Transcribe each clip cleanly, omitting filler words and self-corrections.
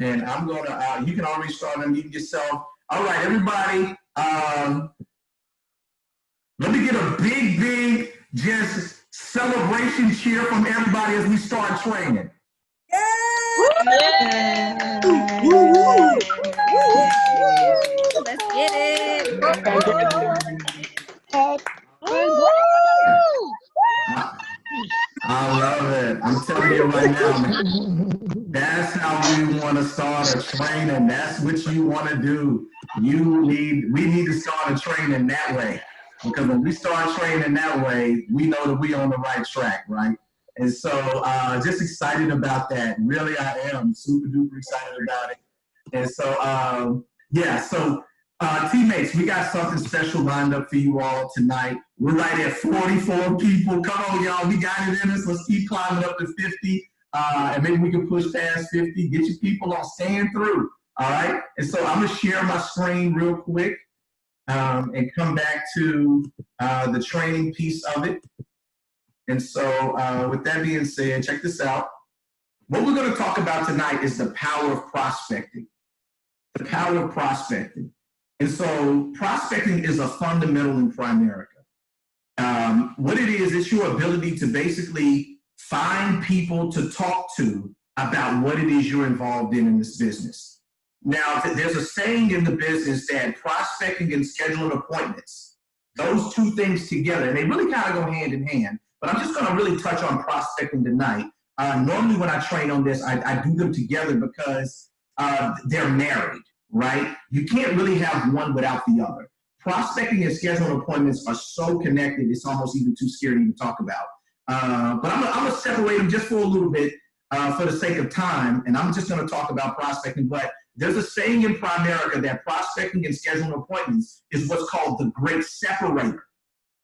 And I'm going to, you can already start unmuting yourself. All right, everybody. Let me get a big, just celebration cheer from everybody as we start training. Yeah. Let's get it. I love it. I'm telling you right now, that's how we want to start a training. That's what you want to do. We need to start a training that way. Because when we start training that way, we know that we're on the right track, right? And so just excited about that. Really, I am super duper excited about it. And so, teammates, we got something special lined up for you all tonight. We're right at 44 people. Come on, y'all. We got it in us. Let's keep climbing up to 50. And maybe we can push past 50. Get your people on, stand through. All right? And so I'm going to share my screen real quick and come back to the training piece of it. And so with that being said, check this out. What we're going to talk about tonight is the power of prospecting. The power of prospecting. And so prospecting is a fundamental in Primerica. What it is, it's your ability to basically find people to talk to about what it is you're involved in this business. Now, there's a saying in the business that prospecting and scheduling appointments, those two things together, and they really kind of go hand in hand, but I'm just going to really touch on prospecting tonight. Normally when I train on this, I do them together because they're married, right? You can't really have one without the other. Prospecting and scheduling appointments are so connected, it's almost even too scary to even talk about. But I'm going to separate them just for a little bit for the sake of time, and I'm just going to talk about prospecting. But there's a saying in Primerica that prospecting and scheduling appointments is what's called the great separator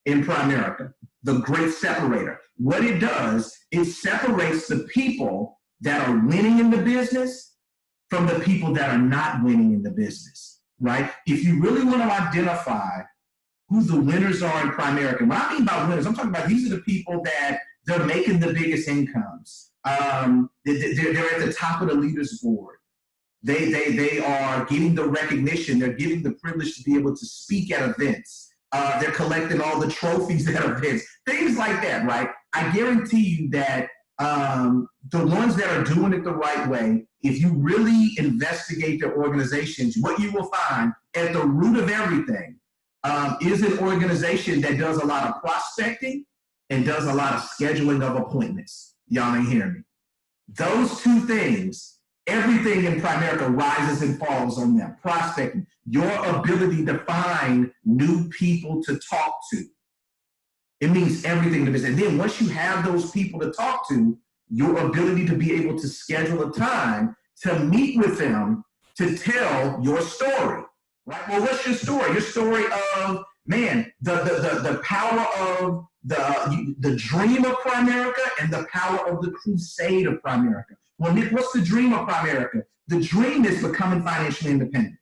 in Primerica. The great separator. What it does, it separates the people that are winning in the business from the people that are not winning in the business, right? If you really want to identify who the winners are in Primerica, what I mean by winners, I'm talking about these are the people that they're making the biggest incomes. They're at the top of the leaders board. They are getting the recognition. They're getting the privilege to be able to speak at events. They're collecting all the trophies at events, things like that, right? I guarantee you that the ones that are doing it the right way, if you really investigate their organizations, what you will find at the root of everything is an organization that does a lot of prospecting and does a lot of scheduling of appointments. Y'all ain't hearing me. Those two things, everything in Primerica rises and falls on them. Prospecting, your ability to find new people to talk to. It means everything to business. And then once you have those people to talk to, your ability to be able to schedule a time to meet with them to tell your story. Right? Well, what's your story? Your story of, man, the power of the dream of Primerica and the power of the crusade of Primerica. Well, Nick, what's the dream of Primerica? The dream is becoming financially independent.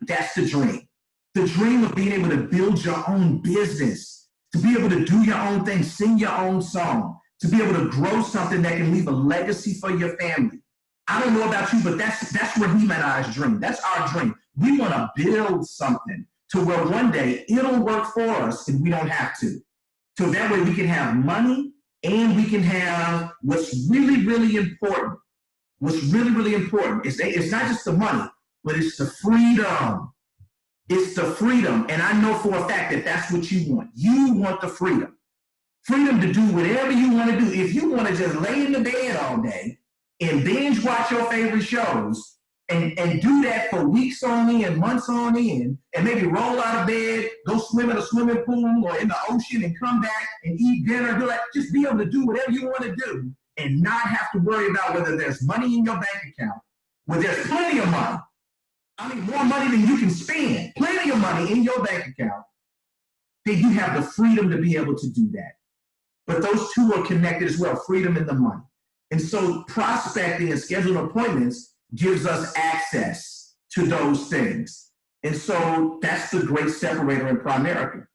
That's the dream. The dream of being able to build your own business, to be able to do your own thing, sing your own song, to be able to grow something that can leave a legacy for your family. I don't know about you, but that's Raheem and I's dream. That's our dream. We want to build something to where one day it'll work for us and we don't have to. So that way we can have money and we can have what's really, really important. What's really, really important is it's not just the money, but it's the freedom. It's the freedom. And I know for a fact that that's what you want. You want the freedom. Freedom to do whatever you want to do. If you want to just lay in the bed all day and binge watch your favorite shows and do that for weeks on end, months on end, and maybe roll out of bed, go swim in a swimming pool or in the ocean and come back and eat dinner, do that. Just be able to do whatever you want to do and not have to worry about whether there's money in your bank account, where there's plenty of money. I mean, more money than you can spend, plenty of money in your bank account, then you have the freedom to be able to do that. But those two are connected as well, freedom and the money. And so prospecting and scheduling appointments gives us access to those things. And so that's the great separator in Primerica.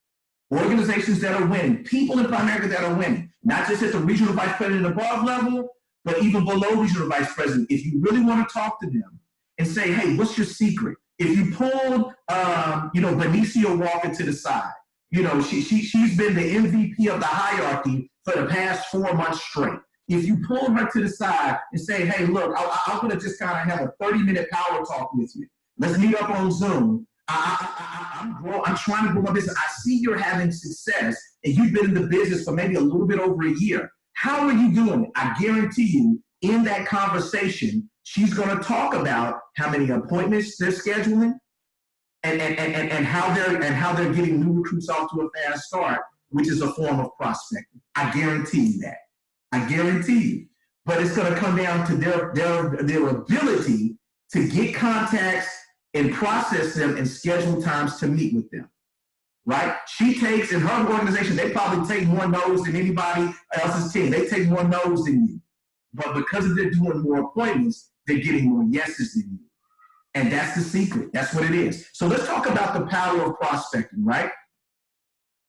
Organizations that are winning, people in Primerica that are winning, not just at the regional vice president above level, But even below regional vice president, if you really want to talk to them and say, hey, what's your secret? If you pulled, Benicio Walker to the side, she's been the MVP of the hierarchy for the past 4 months straight. If you pull her to the side and say, hey, look, I'm going to just kind of have a 30-minute power talk with you. Let's meet up on Zoom. I'm trying to grow my business. I see you're having success, and you've been in the business for maybe a little bit over a year. How are you doing it? I guarantee you, in that conversation, she's going to talk about how many appointments they're scheduling and how they're getting new recruits off to a fast start, which is a form of prospecting. I guarantee you that. I guarantee you. But it's going to come down to their ability to get contacts and process them and schedule times to meet with them, right? She takes, in her organization, they probably take more no's than anybody else's team. They take more no's than you. But because they're doing more appointments, they're getting more yeses than you. And that's the secret. That's what it is. So let's talk about the power of prospecting, right?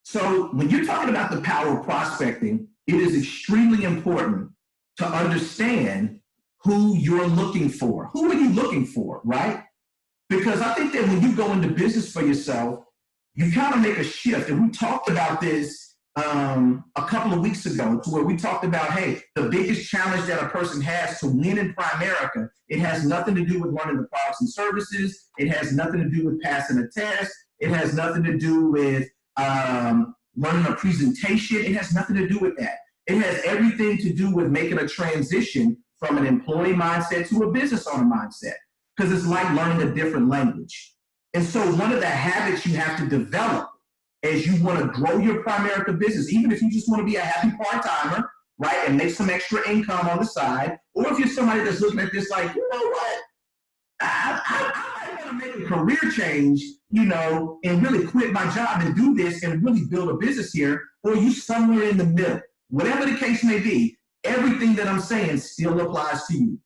So when you're talking about the power of prospecting, it is extremely important to understand who you're looking for. Who are you looking for, right? Because I think that when you go into business for yourself, you kind of make a shift. And we talked about this a couple of weeks ago, to where we talked about, hey, the biggest challenge that a person has to win in Primerica, it has nothing to do with learning the products and services. It has nothing to do with passing a test. It has nothing to do with learning a presentation. It has nothing to do with that. It has everything to do with making a transition from an employee mindset to a business owner mindset, because it's like learning a different language. And so one of the habits you have to develop as you want to grow your Primerica business, even if you just want to be a happy part-timer, right, and make some extra income on the side, or if you're somebody that's looking at this like, you know what, I want to make a career change, and really quit my job and do this and really build a business here, or you somewhere in the middle. Whatever the case may be, everything that I'm saying still applies to you,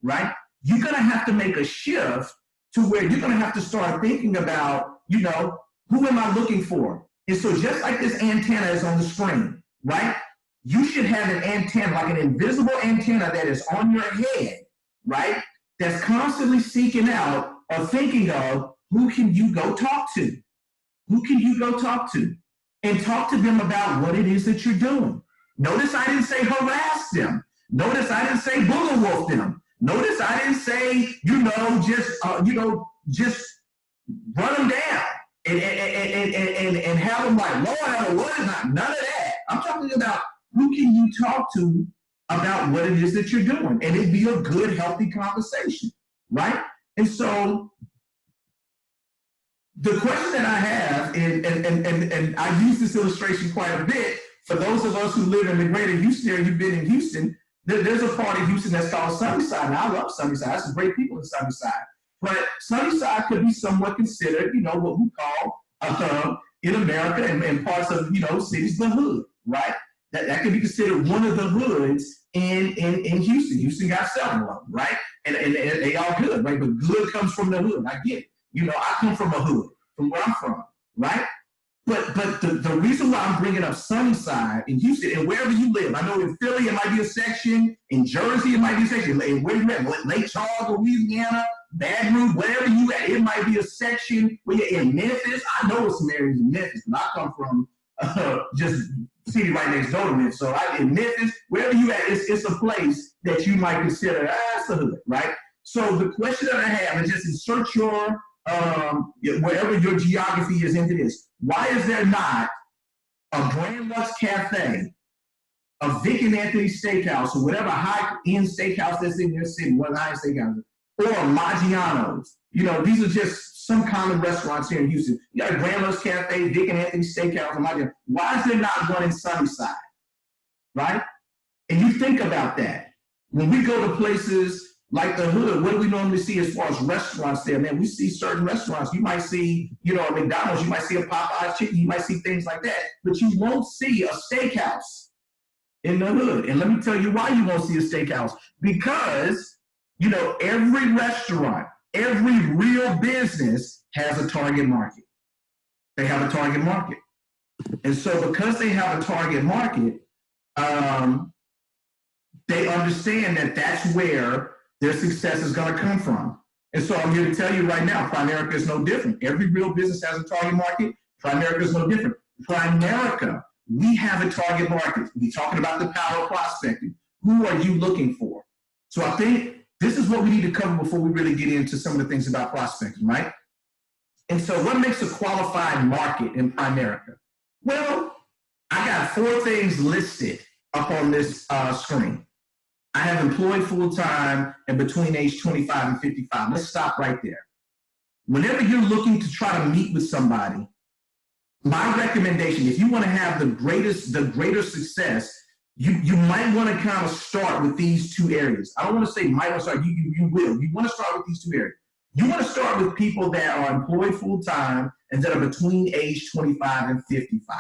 right? You're going to have to make a shift to where you're going to have to start thinking about, who am I looking for? And so just like this antenna is on the screen, right? You should have an antenna, like an invisible antenna that is on your head, right? That's constantly seeking out or thinking of, who can you go talk to? Who can you go talk to? And talk to them about what it is that you're doing. Notice I didn't say harass them. Notice I didn't say booger wolf them. Notice I didn't say, just run them down and have them like, Lord, what is not? None of that. I'm talking about who can you talk to about what it is that you're doing, and it'd be a good, healthy conversation, right? And so the question that I have, and I use this illustration quite a bit, for those of us who live in the greater Houston area, you've been in Houston, there's a part of Houston that's called Sunnyside. Now, I love Sunnyside. There's some great people in Sunnyside. But Sunnyside could be somewhat considered, what we call in America and parts of, cities, the hood, right? That could be considered one of the hoods in Houston. Houston got several of them, right? And they all good, right? But good comes from the hood. I get it. I come from a hood, from where I'm from, right? But the reason why I'm bringing up Sunnyside in Houston, and wherever you live, I know in Philly it might be a section, in Jersey it might be a section, and where you at, Lake Charles, Louisiana, Baton Rouge, wherever you at, it might be a section where you're in Memphis. I know some areas in Memphis, and I come from just city right next door to Memphis. So in Memphis, wherever you at, it's a place that you might consider as a hood, right? So the question that I have is just insert your wherever your geography is into this. Why is there not a Grand Lux Cafe, a Vic and Anthony Steakhouse, or whatever high-end steakhouse that's in your city, one of the highest steakhouses, or Maggiano's? These are just some common restaurants here in Houston. You got a Grand Lux Cafe, Vic and Anthony Steakhouse, and Maggiano's. Why is there not one in Sunnyside, right? And you think about that. When we go to places like the hood, what do we normally see as far as restaurants there? Man, we see certain restaurants. You might see, a McDonald's, you might see a Popeye's chicken, you might see things like that, but you won't see a steakhouse in the hood. And let me tell you why you won't see a steakhouse. Because, every restaurant, every real business has a target market. They have a target market. And so because they have a target market, they understand that that's where their success is going to come from. And so I'm here to tell you right now, Primerica is no different. Every real business has a target market. Primerica is no different. Primerica, we have a target market. We're talking about the power of prospecting. Who are you looking for? So I think this is what we need to cover before we really get into some of the things about prospecting, right? And so what makes a qualified market in Primerica? Well, I got 4 things listed up on this screen. I have employed full-time and between age 25 and 55. Let's stop right there. Whenever you're looking to try to meet with somebody, my recommendation, if you want to have the greater success, you might want to kind of start with these 2 areas. I don't want to say might want to start, you will. You want to start with these 2 areas. You want to start with people that are employed full-time and that are between age 25 and 55,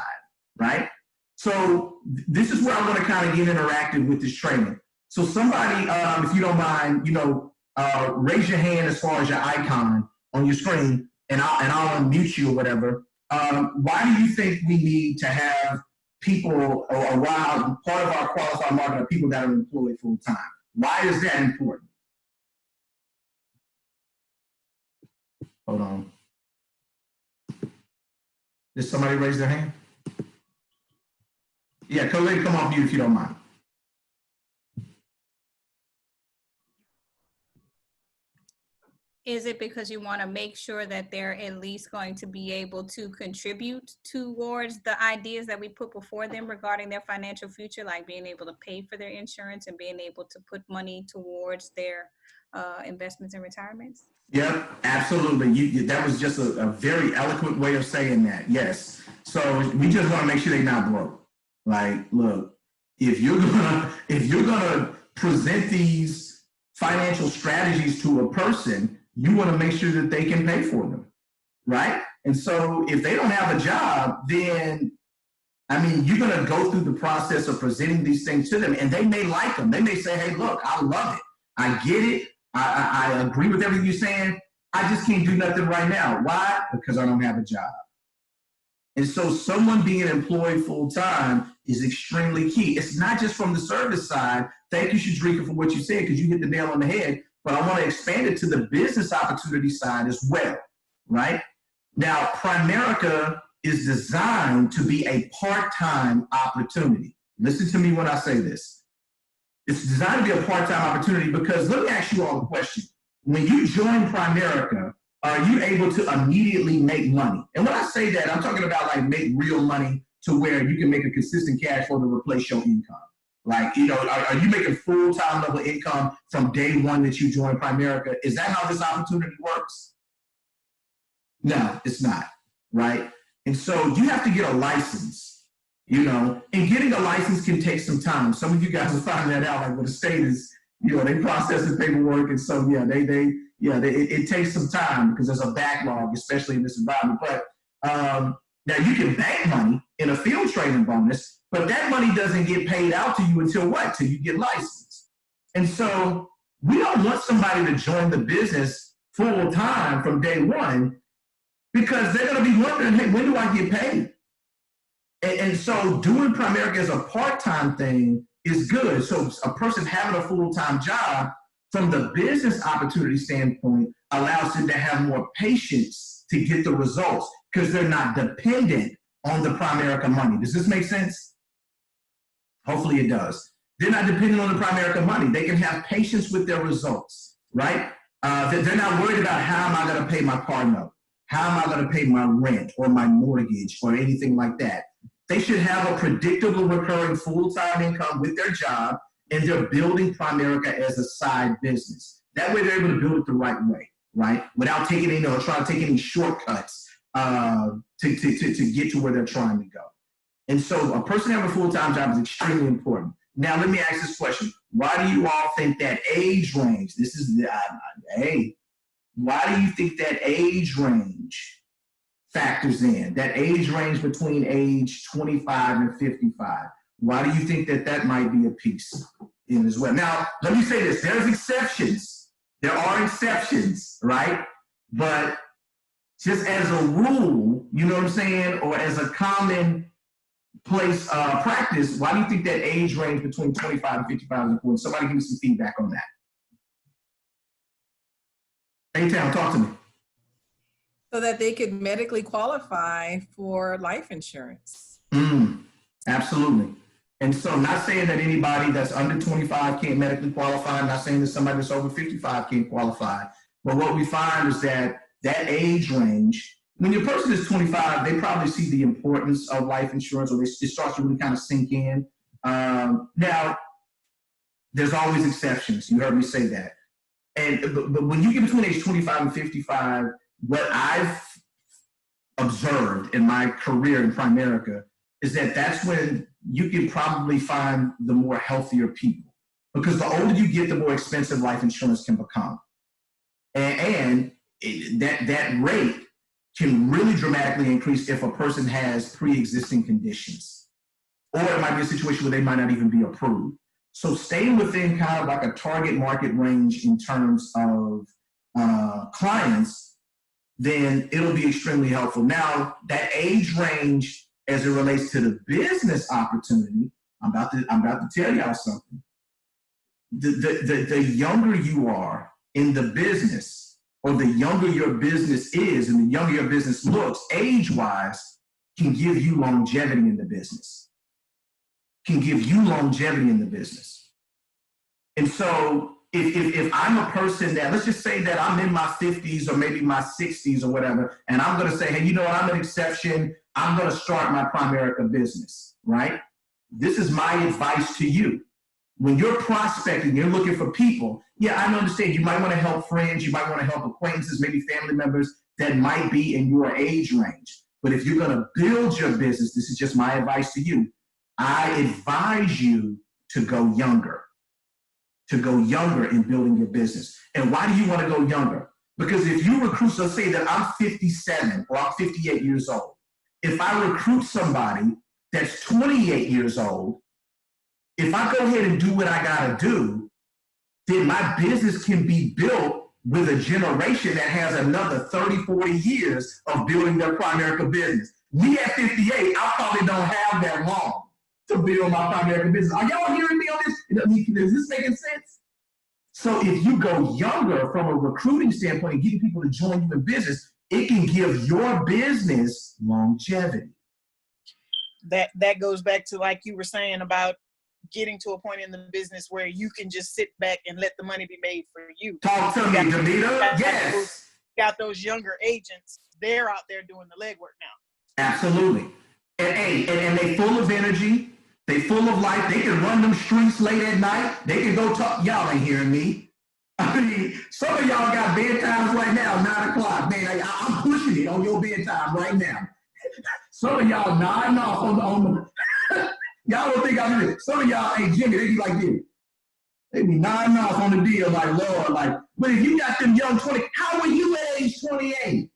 right? So this is where I want to kind of get interactive with this training. So somebody, if you don't mind, raise your hand as far as your icon on your screen, and I'll unmute you or whatever. Why do you think we need to have people, or why part of our qualified market are people that are employed full time? Why is that important? Hold on. Did somebody raise their hand? Yeah, come off mute if you don't mind. Is it because you want to make sure that they're at least going to be able to contribute towards the ideas that we put before them regarding their financial future, like being able to pay for their insurance and being able to put money towards their investments and retirements? Yep, absolutely. That was just a very eloquent way of saying that. Yes. So we just want to make sure they're not broke. Like, look, if you're gonna present these financial strategies to a person, you want to make sure that they can pay for them, right? And so if they don't have a job, then, I mean, you're going to go through the process of presenting these things to them, and they may like them. They may say, hey, look, I love it. I get it. I agree with everything you're saying. I just can't do nothing right now. Why? Because I don't have a job. And so someone being employed full-time is extremely key. It's not just from the service side. Thank you, Shadrika, for what you said, because you hit the nail on the head. But I want to expand it to the business opportunity side as well, right? Now, Primerica is designed to be a part-time opportunity. Listen to me when I say this. It's designed to be a part-time opportunity because let me ask you all a question. When you join Primerica, are you able to immediately make money? And when I say that, I'm talking about like make real money to where you can make a consistent cash flow to replace your income. Like, are you making full-time level income from day one that you join Primerica? Is that how this opportunity works? No, it's not, right? And so you have to get a license, and getting a license can take some time. Some of you guys will find that out, like when the state is, they process the paperwork. And so, it takes some time because there's a backlog, especially in this environment. But now you can bank money in a field training bonus, but that money doesn't get paid out to you until what? Till you get licensed. And so we don't want somebody to join the business full time from day one because they're going to be wondering, hey, when do I get paid? And so doing Primerica as a part-time thing is good. So a person having a full-time job from the business opportunity standpoint allows them to have more patience to get the results because they're not dependent on the Primerica money. Does this make sense? Hopefully it does. They're not dependent on the Primerica money. They can have patience with their results, right? They're not worried about how am I going to pay my car note? How am I going to pay my rent or my mortgage or anything like that? They should have a predictable recurring full-time income with their job, and they're building Primerica as a side business. That way they're able to build it the right way, right? Without taking any or trying to take any shortcuts to get to where they're trying to go. And so a person having a full-time job is extremely important. Now, let me ask this question. Why do you all think that age range, why do you think that age range factors in? That age range between age 25 and 55. Why do you think that might be a piece in as well? Now, let me say this. There's exceptions. There are exceptions, right? But just as a rule, you know what I'm saying, or as a common practice, why do you think that age range between 25 and 55 is important? Somebody give me some feedback on that. A-Town, talk to me. So that they could medically qualify for life insurance. Absolutely. And so I'm not saying that anybody that's under 25 can't medically qualify. I'm not saying that somebody that's over 55 can't qualify. But what we find is that age range, when your person is 25, they probably see the importance of life insurance, or it starts to really kind of sink in. Now, there's always exceptions. You heard me say that. But when you get between age 25 and 55, what I've observed in my career in Primerica is that that's when you can probably find the more healthier people, because the older you get, the more expensive life insurance can become. And that rate can really dramatically increase if a person has pre-existing conditions, or it might be a situation where they might not even be approved. So staying within kind of like a target market range in terms of clients, then it'll be extremely helpful. Now, that age range as it relates to the business opportunity, I'm about to tell y'all something. The younger you are in the business, or the younger your business is and the younger your business looks, age-wise, can give you longevity in the business. And so if I'm a person that, let's just say that I'm in my 50s or maybe my 60s or whatever, and I'm going to say, hey, you know what, I'm an exception. I'm going to start my Primerica business, right? This is my advice to you. When you're prospecting, you're looking for people. Yeah, I understand you might want to help friends. You might want to help acquaintances, maybe family members that might be in your age range. But if you're going to build your business, this is just my advice to you. I advise you to go younger. In building your business. And why do you want to go younger? Because if you recruit, so say that I'm 57 or I'm 58 years old. If I recruit somebody that's 28 years old, if I go ahead and do what I got to do, then my business can be built with a generation that has another 30, 40 years of building their Primerica business. Me at 58, I probably don't have that long to build my Primerica business. Are y'all hearing me on this? Is this making sense? So if you go younger from a recruiting standpoint and getting people to join you in business, it can give your business longevity. That goes back to, like you were saying, about getting to a point in the business where you can just sit back and let the money be made for you. Talk to me, Damita. Yes. Got those younger agents, they're out there doing the legwork now. Absolutely. And they full of energy. They full of life. They can run them streets late at night. They can go talk. Y'all ain't hearing me. I mean, some of y'all got bedtimes right now, 9 o'clock. Man, I'm pushing it on your bedtime right now. Some of y'all nodding off on the y'all don't think I'm in it. Some of y'all ain't Jimmy. They be like this. They be nodding off on the deal like, Lord, like, but if you got them young 20, how were you at age 28?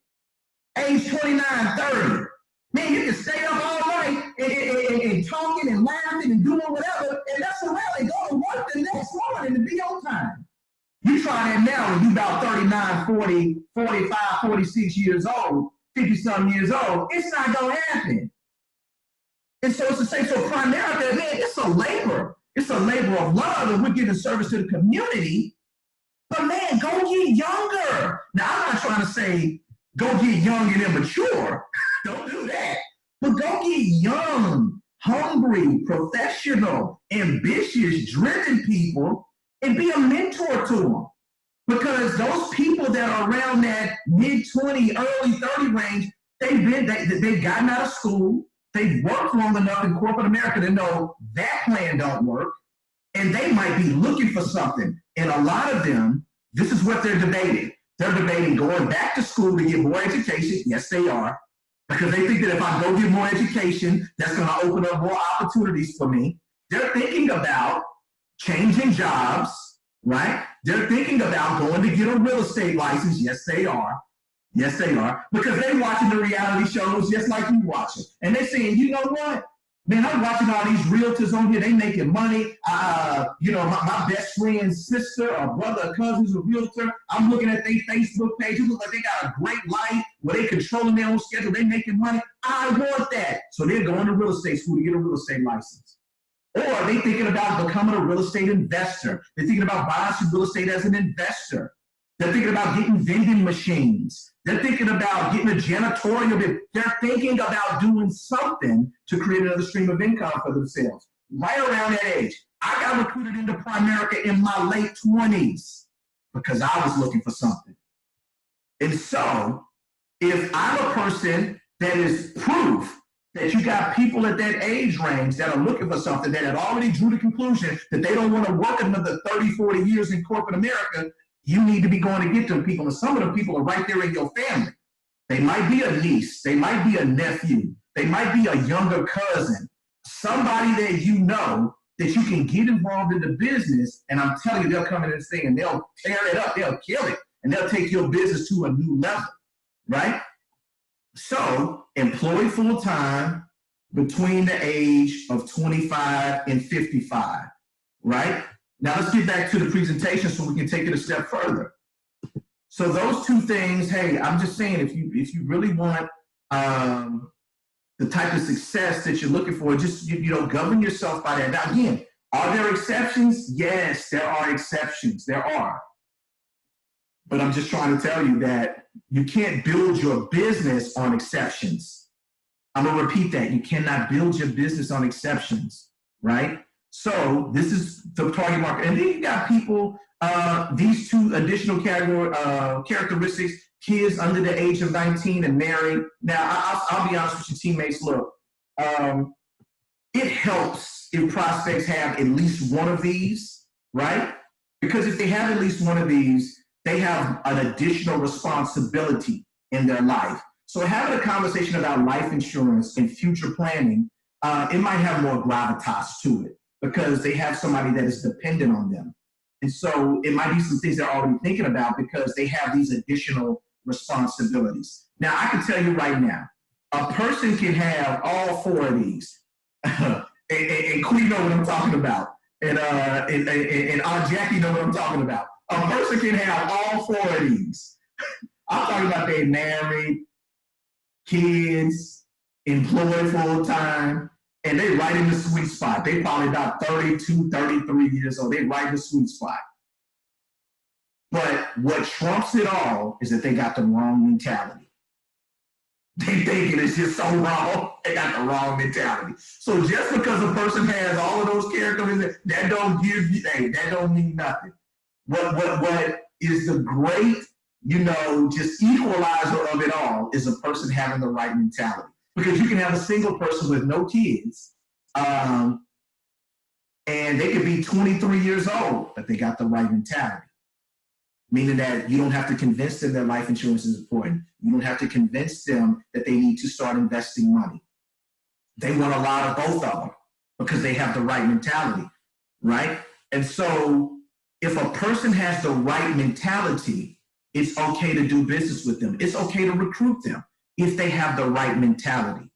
Age 29, 30? Man, you can stay up all night and talking and laughing and doing whatever, and that's around and go to work the next morning to be on time. You try that now when you about 39, 40, 45, 46 years old, 50-something years old. It's not going to happen. And so it's the same. So Primerica, man, it's a labor. It's a labor of love, and we're giving service to the community. But man, go get younger. Now, I'm not trying to say go get young and immature. Don't do that. But go get young, hungry, professional, ambitious, driven people and be a mentor to them. Because those people that are around that mid-20, early 30 range, they've gotten out of school. They've worked long enough in corporate America to know that plan don't work. And they might be looking for something. And a lot of them, this is what they're debating. They're debating going back to school to get more education. Yes, they are. Because they think that if I go get more education, that's going to open up more opportunities for me. They're thinking about changing jobs, right? They're thinking about going to get a real estate license. Yes, they are. Yes, they are. Because they're watching the reality shows just like you watch it. And they're saying, you know what? Man, I'm watching all these realtors on here. They making money. My best friend's sister or brother or cousin's a realtor. I'm looking at their Facebook page. It looks like they got a great life where they controlling their own schedule. They making money. I want that. So they're going to real estate school to get a real estate license. Or they thinking about becoming a real estate investor. They're thinking about buying some real estate as an investor. They're thinking about getting vending machines. They're thinking about getting a janitorial bit. They're thinking about doing something to create another stream of income for themselves. Right around that age. I got recruited into Primerica in my late 20s because I was looking for something. And so, if I'm a person that is proof that you got people at that age range that are looking for something that had already drew the conclusion that they don't want to work another 30, 40 years in corporate America, you need to be going to get them people. And some of the people are right there in your family. They might be a niece. They might be a nephew. They might be a younger cousin. Somebody that you know that you can get involved in the business. And I'm telling you, they'll come in this thing and they'll tear it up. They'll kill it. And they'll take your business to a new level, right? So employed full-time between the age of 25 and 55, right? Now let's get back to the presentation so we can take it a step further. So those two things, hey, I'm just saying, if you really want the type of success that you're looking for, just govern yourself by that. Now again, are there exceptions? Yes, there are exceptions. There are. But I'm just trying to tell you that you can't build your business on exceptions. I'm gonna repeat that. You cannot build your business on exceptions, right? So this is the target market. And then you got people, these two additional characteristics, kids under the age of 19 and married. Now, I'll be honest with you, teammates, look, it helps if prospects have at least one of these, right? Because if they have at least one of these, they have an additional responsibility in their life. So having a conversation about life insurance and future planning, it might have more gravitas to it because they have somebody that is dependent on them. And so it might be some things they're already thinking about because they have these additional responsibilities. Now, I can tell you right now, a person can have all four of these. and Queen know what I'm talking about. And Aunt Jackie know what I'm talking about. A person can have all four of these. I'm talking about they married, kids, employed full time, and they right in the sweet spot. They probably about 32, 33 years old. They right in the sweet spot. But what trumps it all is that they got the wrong mentality. They thinking it's just so wrong. They got the wrong mentality. So just because a person has all of those characteristics, that don't give you, that don't mean nothing. What is the great, just equalizer of it all is a person having the right mentality. Because you can have a single person with no kids, and they could be 23 years old, but they got the right mentality. Meaning that you don't have to convince them that life insurance is important. You don't have to convince them that they need to start investing money. They want a lot of both of them because they have the right mentality, right? And so if a person has the right mentality, it's okay to do business with them. It's okay to recruit them if they have the right mentality.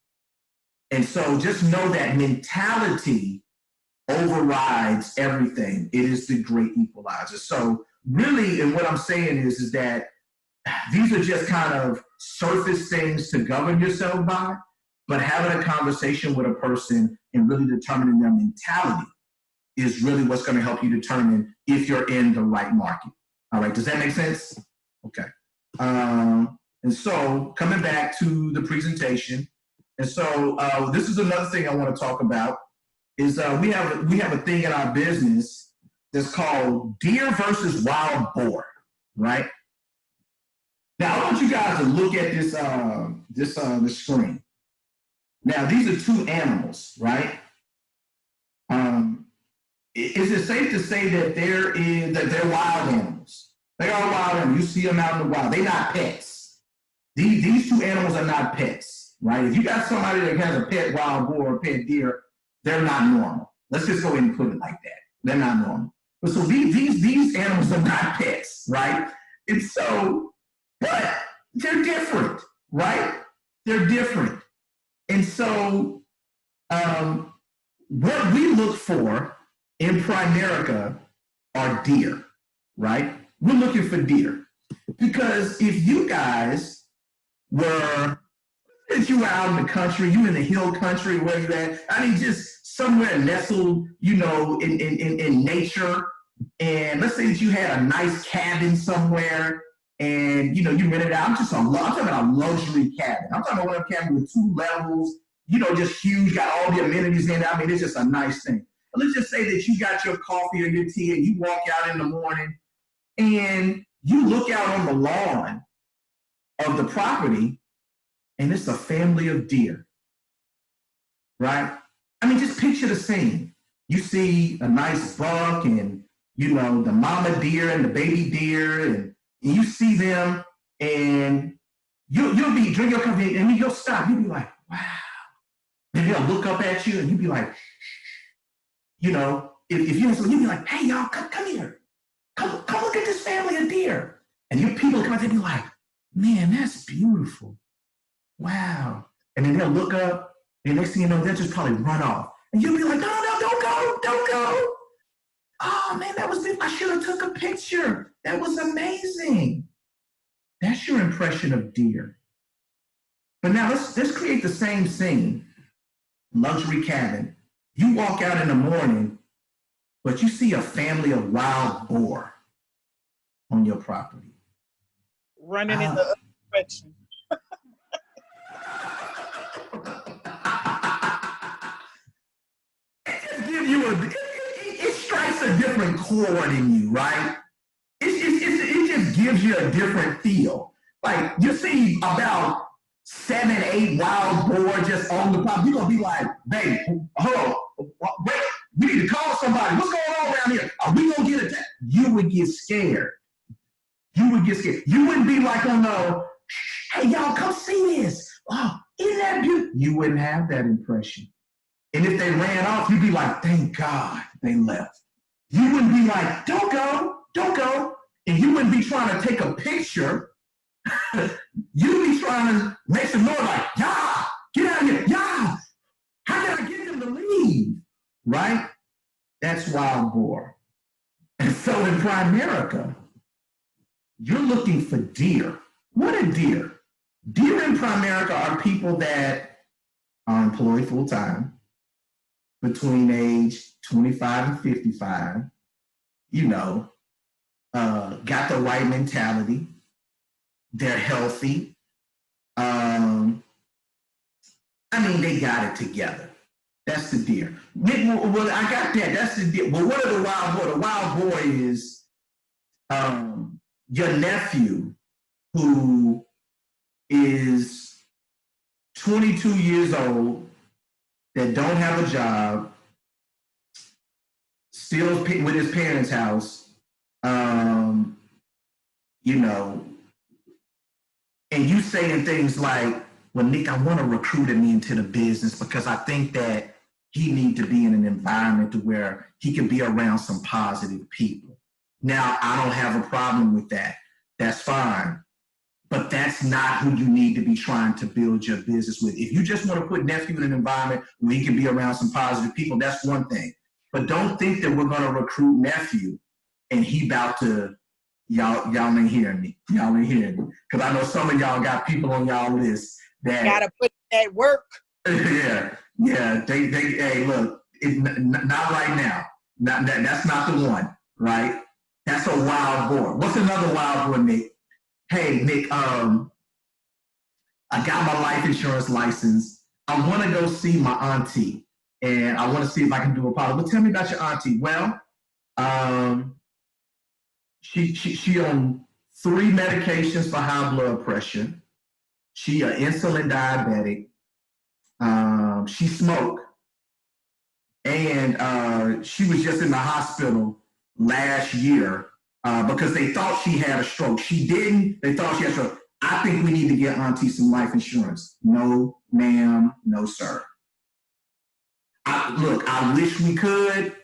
And so just know that mentality overrides everything. It is the great equalizer. So really, and what I'm saying is that these are just kind of surface things to govern yourself by, but having a conversation with a person and really determining their mentality is really what's going to help you determine if you're in the right market. All right, does that make sense? Okay. And so coming back to the presentation, and so this is another thing I want to talk about is we have a thing in our business that's called deer versus wild boar, right? Now I want you guys to look at the screen. Now these are two animals, right? Is it safe to say that they're wild animals? They are wild animals. You see them out in the wild. They're not pets. These two animals are not pets, right? If you got somebody that has a pet wild boar or a pet deer, they're not normal. Let's just go ahead and put it like that. They're not normal. But so these animals are not pets, right? And so, but they're different, right? They're different. And so What we look for in Primerica are deer, right? We're looking for deer. Because if you guys were, if you were out in the country, you in the hill country, where you at, I mean, just somewhere nestled, in nature, and let's say that you had a nice cabin somewhere, and, you rented it out. I'm talking about a luxury cabin. I'm talking about a cabin with 2 levels, just huge, got all the amenities in it. I mean, it's just a nice thing. But let's just say that you got your coffee or your tea and you walk out in the morning and you look out on the lawn of the property and it's a family of deer, right? I mean, just picture the scene. You see a nice buck and, the mama deer and the baby deer, and you see them and you'll be drinking your coffee and you'll stop. You'll be like, wow. And they'll look up at you and you'll be like, if you have something, you'll be like, hey, y'all, come here. Come look at this family of deer. And your people come out and be like, man, that's beautiful. Wow. And then they'll look up and next thing you know, they'll just probably run off. And you'll be like, no, don't go. Oh man, that was it. I should have took a picture. That was amazing. That's your impression of deer. But now let's create the same scene. Luxury cabin. You walk out in the morning, but you see a family of wild boar on your property. Running in the other direction. It strikes a different chord in you, right? It just gives you a different feel. Like you see about 7, 8 wild boar just on the property, you're gonna be like, babe, hold on, wait, we need to call somebody. What's going on around here? Are we gonna get attacked? You would get scared. You wouldn't be like, oh no, hey y'all, come see this. Oh, isn't that beautiful? You wouldn't have that impression. And if they ran off, you'd be like, thank God they left. You wouldn't be like, don't go. And you wouldn't be trying to take a picture. You'd be trying to make some noise like, yeah, get out of here, yeah. How can I get them to leave? Right? That's wild boar. And so in Primerica, you're looking for deer. What are deer? Deer in Primerica are people that are employed full-time between age 25 and 55, got the right mentality. They're healthy. They got it together. That's the deer. Well, I got that. That's the deer. But what are the wild boar? The wild boar is your nephew who is 22 years old, that don't have a job, still with his parents' house, and you saying things like, well, Nick, I want to recruit him into the business because I think that he needs to be in an environment to where he can be around some positive people. Now, I don't have a problem with that. That's fine. But that's not who you need to be trying to build your business with. If you just want to put nephew in an environment where he can be around some positive people, that's one thing. But don't think that we're going to recruit nephew and he about to, y'all ain't hearing me. Y'all ain't hearing me. Because I know some of y'all got people on y'all list that gotta put that work. yeah. They hey, look, not right now. That's not the one, right? That's a wild boar. What's another wild boar, Nick? Hey, Nick, I got my life insurance license. I want to go see my auntie, and I want to see if I can do a policy. Well, tell me about your auntie. Well, she on 3 medications for high blood pressure. She an insulin diabetic. She smoked, and she was just in the hospital last year. Because they thought she had a stroke. She didn't. They thought she had a stroke. I think we need to get auntie some life insurance. No, ma'am. No, sir. I wish we could,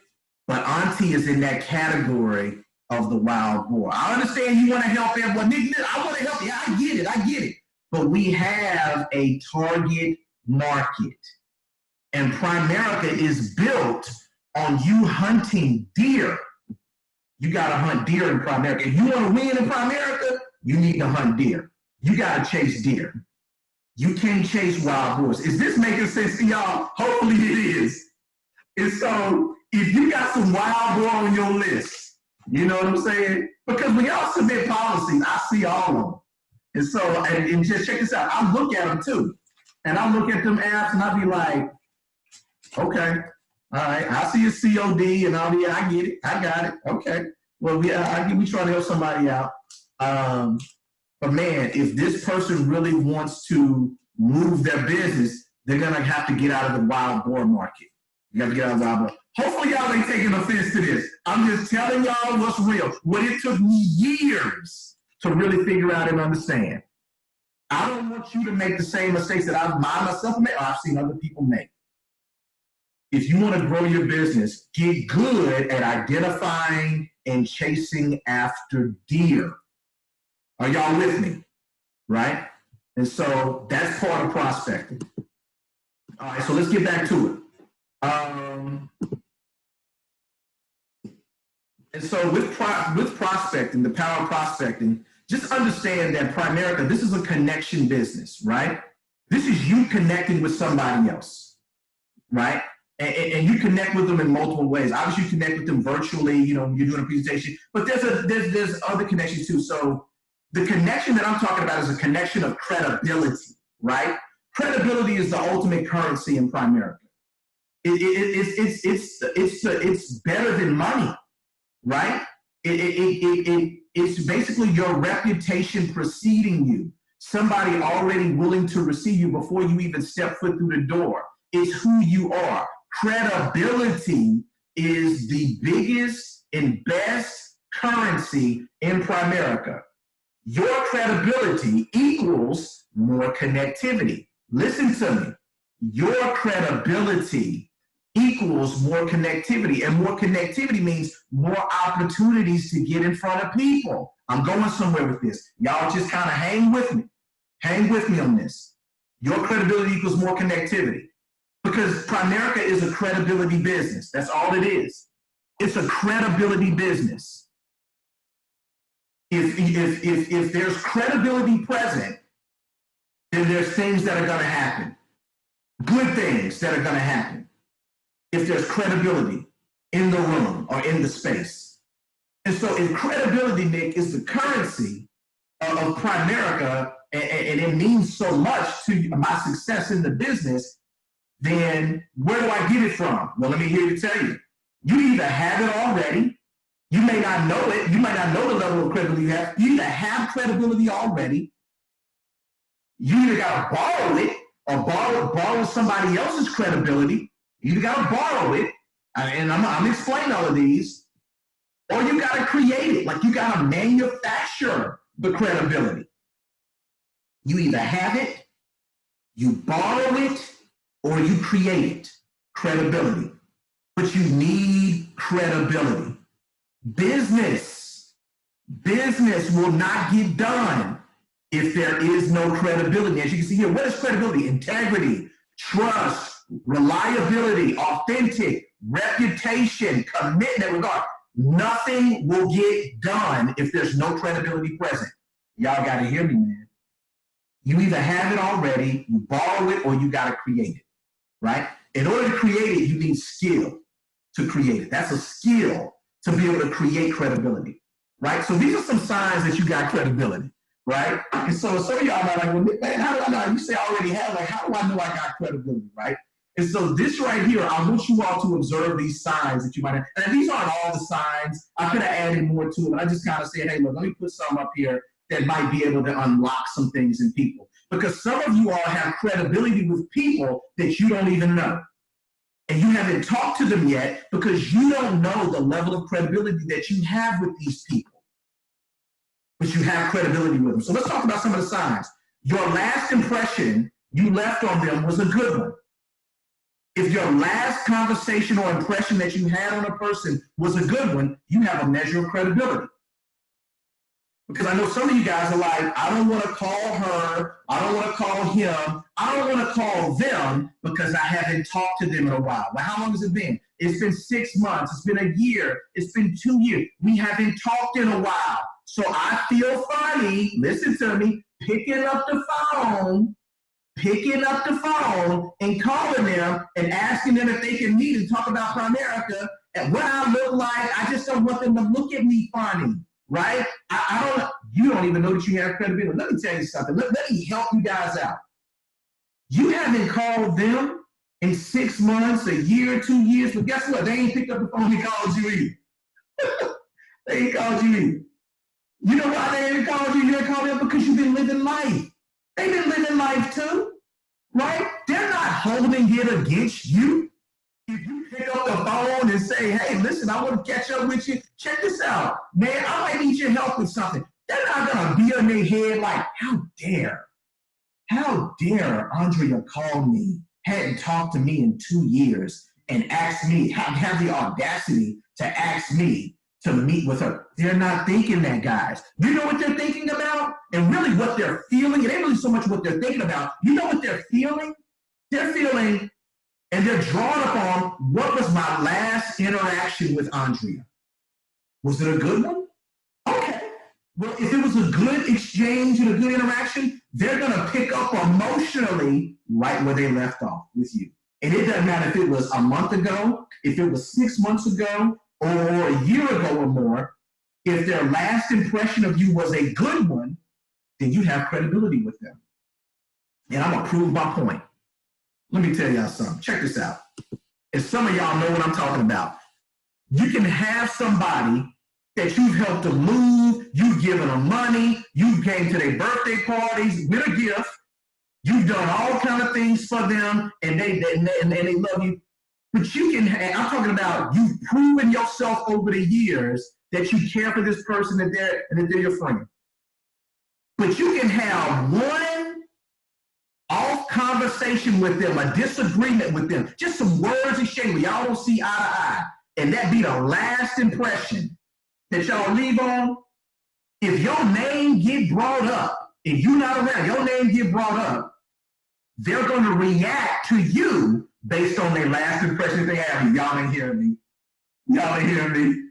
but auntie is in that category of the wild boar. I understand you want to help everyone. Nick, I want to help you. I get it. But we have a target market. And Primerica is built on you hunting deer. You got to hunt deer in Primerica. If you want to win in Primerica, you need to hunt deer. You got to chase deer. You can't chase wild boars. Is this making sense to y'all? Hopefully it is. And so if you got some wild boar on your list, you know what I'm saying? Because when y'all submit policies, I see all of them. And so, and just check this out. I look at them too. And I look at them apps and I be like, okay, all right, I see a COD and all the, I get it, I got it, okay. Well, we trying to help somebody out. But man, if this person really wants to move their business, they're gonna have to get out of the wild boar market. You got to get out of the wild boar. Hopefully y'all ain't taking offense to this. I'm just telling y'all what's real. What it took me years to really figure out and understand. I don't want you to make the same mistakes that I've myself made or I've seen other people make. If you want to grow your business, get good at identifying and chasing after deer. Are y'all with me? Right? And so that's part of prospecting. All right, so let's get back to it. And so with prospecting, the power of prospecting, just understand that Primerica, this is a connection business, right? This is you connecting with somebody else, right? And you connect with them in multiple ways. Obviously, you connect with them virtually, you know, you're doing a presentation, but there's other connections too. So the connection that I'm talking about is a connection of credibility, right? Credibility is the ultimate currency in Primerica. It's better than money, right? It's basically your reputation preceding you. Somebody already willing to receive you before you even step foot through the door. It's who you are. Credibility is the biggest and best currency in Primerica. Your credibility equals more connectivity. Listen to me. Your credibility equals more connectivity, and more connectivity means more opportunities to get in front of people. I'm going somewhere with this. Y'all just kind of hang with me. Hang with me on this. Your credibility equals more connectivity. Because Primerica is a credibility business. That's all it is. It's a credibility business. If there's credibility present, then there's things that are going to happen. Good things that are going to happen. If there's credibility in the room or in the space. And so if credibility, Nick, is the currency of Primerica, and it means so much to my success in the business, then where do I get it from? Well, let me hear you tell you. You either have it already, you may not know it, you might not know the level of credibility you have. You either have credibility already, you either got to borrow it or borrow somebody else's credibility. You either got to borrow it, and I'm explaining all of these, or you got to create it. Like you got to manufacture the credibility. You either have it, you borrow it, or you create it, credibility. But you need credibility. Business will not get done if there is no credibility. As you can see here, what is credibility? Integrity, trust, reliability, authentic, reputation, commitment, regard. Nothing will get done if there's no credibility present. Y'all got to hear me, man. You either have it already, you borrow it, or you got to create it. Right? In order to create it, you need skill to create it. That's a skill to be able to create credibility, right? So these are some signs that you got credibility, right? And so some of y'all are like, well, man, how do I know? You say I already have, like, how do I know I got credibility, right? And so this right here, I want you all to observe these signs that you might have. And these aren't all the signs. I could have added more to it, but I just kind of said, hey, look, let me put some up here that might be able to unlock some things in people. Because some of you all have credibility with people that you don't even know. And you haven't talked to them yet because you don't know the level of credibility that you have with these people. But you have credibility with them. So let's talk about some of the signs. Your last impression you left on them was a good one. If your last conversation or impression that you had on a person was a good one, you have a measure of credibility. Because I know some of you guys are like, I don't want to call her, I don't want to call him, I don't want to call them because I haven't talked to them in a while. Well, how long has it been? It's been 6 months, it's been a year, it's been 2 years. We haven't talked in a while. So I feel funny, listen to me, picking up the phone and calling them and asking them if they can meet and talk about Primerica and what I look like. I just don't want them to look at me funny, right? You don't even know that you have credibility. Let me tell you something. Let me help you guys out. You haven't called them in 6 months, a year, 2 years, but guess what? They ain't picked up the phone and called you either. They ain't called you either. You know why they ain't called you? You ain't called them because you've been living life. They've been living life too, right? They're not holding it against you. If you pick up the phone and say, hey, listen, I want to catch up with you. Check this out. Man, I might need your help with something. They're not going to be on their head like, how dare Andrea call me, hadn't talked to me in 2 years, and ask me, have the audacity to ask me to meet with her. They're not thinking that, guys. You know what they're thinking about? And really what they're feeling? It ain't really so much what they're thinking about. You know what they're feeling? They're feeling, and they're drawn upon, what was my last interaction with Andrea? Was it a good one? Okay. Well, if it was a good exchange and a good interaction, they're going to pick up emotionally right where they left off with you. And it doesn't matter if it was a month ago, if it was 6 months ago, or a year ago or more. If their last impression of you was a good one, then you have credibility with them. And I'm going to prove my point. Let me tell y'all something. Check this out. And some of y'all know what I'm talking about. You can have somebody that you've helped to move, you've given them money, you came to their birthday parties with a gift, you've done all kind of things for them, and they love you. But you can, I'm talking about you've proven yourself over the years that you care for this person and that they're your friend. But you can have one off conversation with them, a disagreement with them, just some words exchanged where y'all don't see eye to eye, and that be the last impression that y'all leave on. If your name get brought up, if you're not around, your name get brought up, they're going to react to you based on their last impression they have. Y'all ain't hearing me. Y'all ain't hearing me.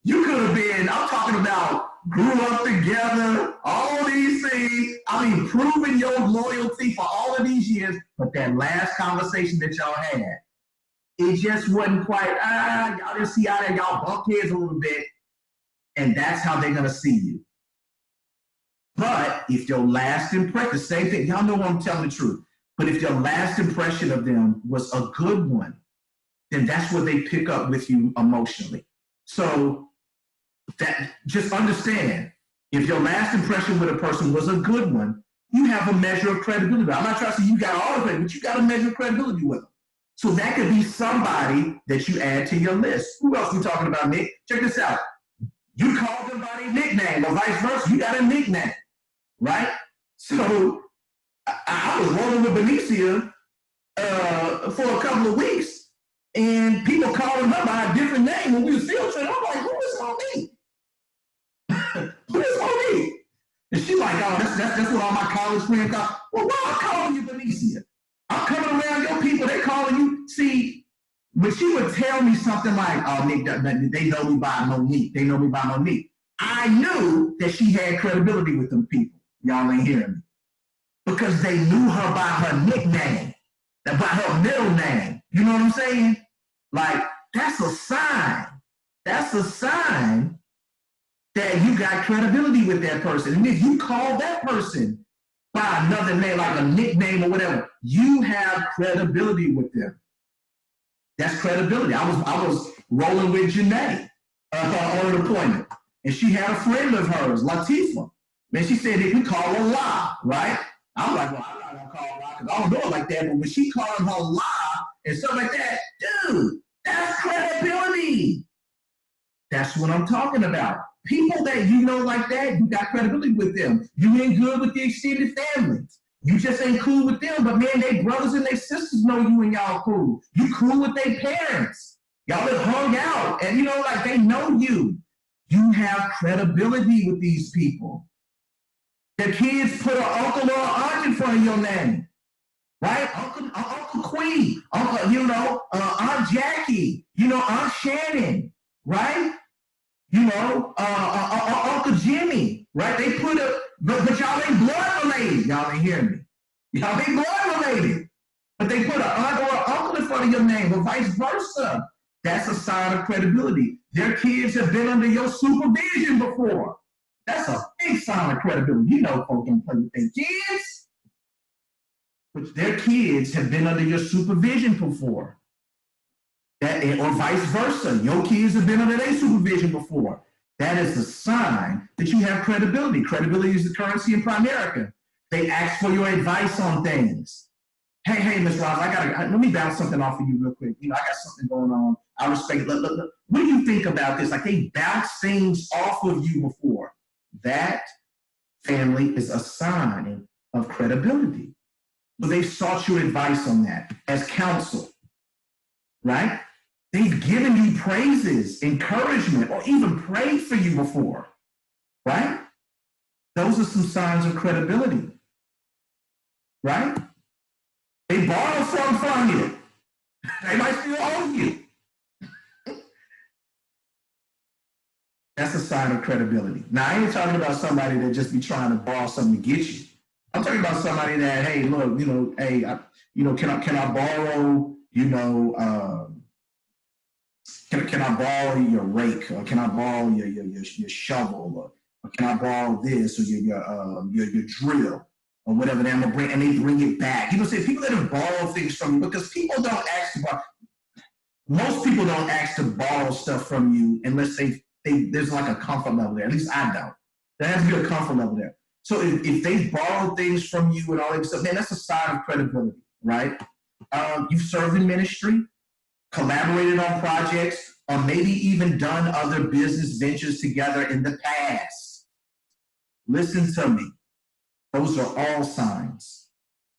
You could have been, I'm talking about grew up together, all these things. I mean, proving your loyalty for all of these years, but that last conversation that y'all had, it just wasn't quite, y'all didn't see out there, y'all bumped heads a little bit, and that's how they're going to see you. But if your last impression, the same thing, y'all know I'm telling the truth. But if your last impression of them was a good one, then that's what they pick up with you emotionally. So that just understand, if your last impression with a person was a good one, you have a measure of credibility. I'm not trying to say you got all of it, but you got a measure of credibility with them. So that could be somebody that you add to your list. Who else we talking about, Nick? Check this out. You call them by their nickname, or vice versa. You got a nickname, right? So I was rolling with Benicia for a couple of weeks, and people calling her by a different name when we was field trip. I'm like, who is on me? Who is on me? And she's like, oh, that's what all my college friends call. Well, why am I calling you Benicia? I'm coming around your people, they calling you. See, when she would tell me something like, oh, Nick, they know me by Monique. They know me by Monique. I knew that she had credibility with them people. Y'all ain't hearing me. Because they knew her by her nickname, by her middle name. You know what I'm saying? Like, that's a sign. That's a sign that you got credibility with that person. And if you call that person by another name, like a nickname or whatever, you have credibility with them. That's credibility. I was rolling with Janae on an appointment, and she had a friend of hers, Latifah. Man, she said if we call her La, right? I'm like, well, I'm not gonna call her La because I don't know her like that. But when she called her La and stuff like that, dude, that's credibility. That's what I'm talking about. People that you know like that, you got credibility with them. You ain't good with the extended family. You just ain't cool with them, but man, they brothers and they sisters know you and y'all cool. You cool with their parents. Y'all have hung out, and you know, like they know you. you have credibility with these people. The kids put an uncle or aunt in front of your name, right? Uncle Queen, Aunt Jackie, Aunt Shannon, right? Uncle Jimmy, right? They put but y'all ain't blood related. Y'all ain't hearing me. Y'all ain't blood related. But they put an aunt or an uncle in front of your name, or vice versa. That's a sign of credibility. Their kids have been under your supervision before. That's a big sign of credibility. Folks don't play with their kids. But their kids have been under your supervision before. Or vice versa. Your kids have been under their supervision before. That is a sign that you have credibility. Credibility is the currency in Primerica. They ask for your advice on things. Hey, Ms. Ross, let me bounce something off of you real quick. I got something going on. I respect it. Look. What do you think about this? Like, they bounce things off of you before. That, family, is a sign of credibility. But they sought your advice on that as counsel, right? They've given you praises, encouragement, or even prayed for you before, right? Those are some signs of credibility, right? They borrow something from you. They might still owe you. That's a sign of credibility. Now, I ain't talking about somebody that just be trying to borrow something to get you. I'm talking about somebody that, hey, look, can I borrow, can I borrow your rake, or can I borrow your shovel, or can I borrow this, or your drill, or whatever they're gonna bring, and they bring it back. People that have borrowed things from you, because people don't ask to borrow. Most people don't ask to borrow stuff from you unless there's like a comfort level there. At least I don't. There has to be a comfort level there. So if they borrow things from you and all that stuff, man, that's a sign of credibility, right? You've served in ministry, collaborated on projects, or maybe even done other business ventures together in the past. Listen to me. Those are all signs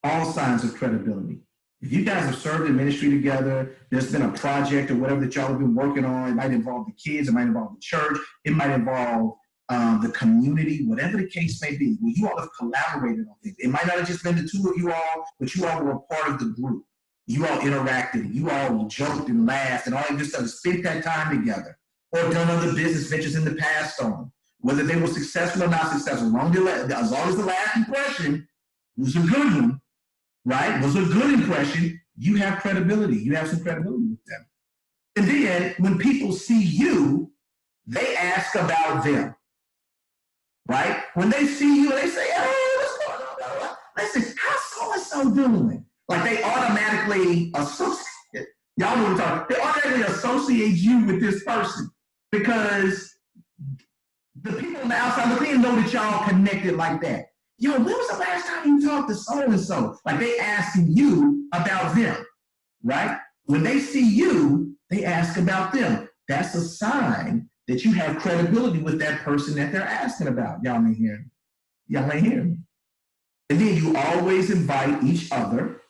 of credibility. If you guys have served in ministry together, there's been a project or whatever that y'all have been working on, it might involve the kids, it might involve the church, it might involve the community, whatever the case may be. Well, you all have collaborated on things. It might not have just been the two of you all, but you all were a part of the group. You all interacted, you all joked and laughed and all that good stuff, spent that time together, or done other business ventures in the past on. Whether they were successful or not successful, as long as the last impression was a good one, right? Was a good impression, you have credibility. You have some credibility with them. And then when people see you, they ask about them, right? When they see you, they say, "Oh, what's going on?" They say, "How's so-and-so doing?" Like, they automatically associate. Y'all know what I'm talking. They automatically associate you with this person because the people on the outside looking in know that y'all connected like that. Yo, when was the last time you talked to so-and-so? Like, they asking you about them, right? When they see you, they ask about them. That's a sign that you have credibility with that person that they're asking about. Y'all ain't hearing me. Y'all ain't hearing me. And then you always invite each other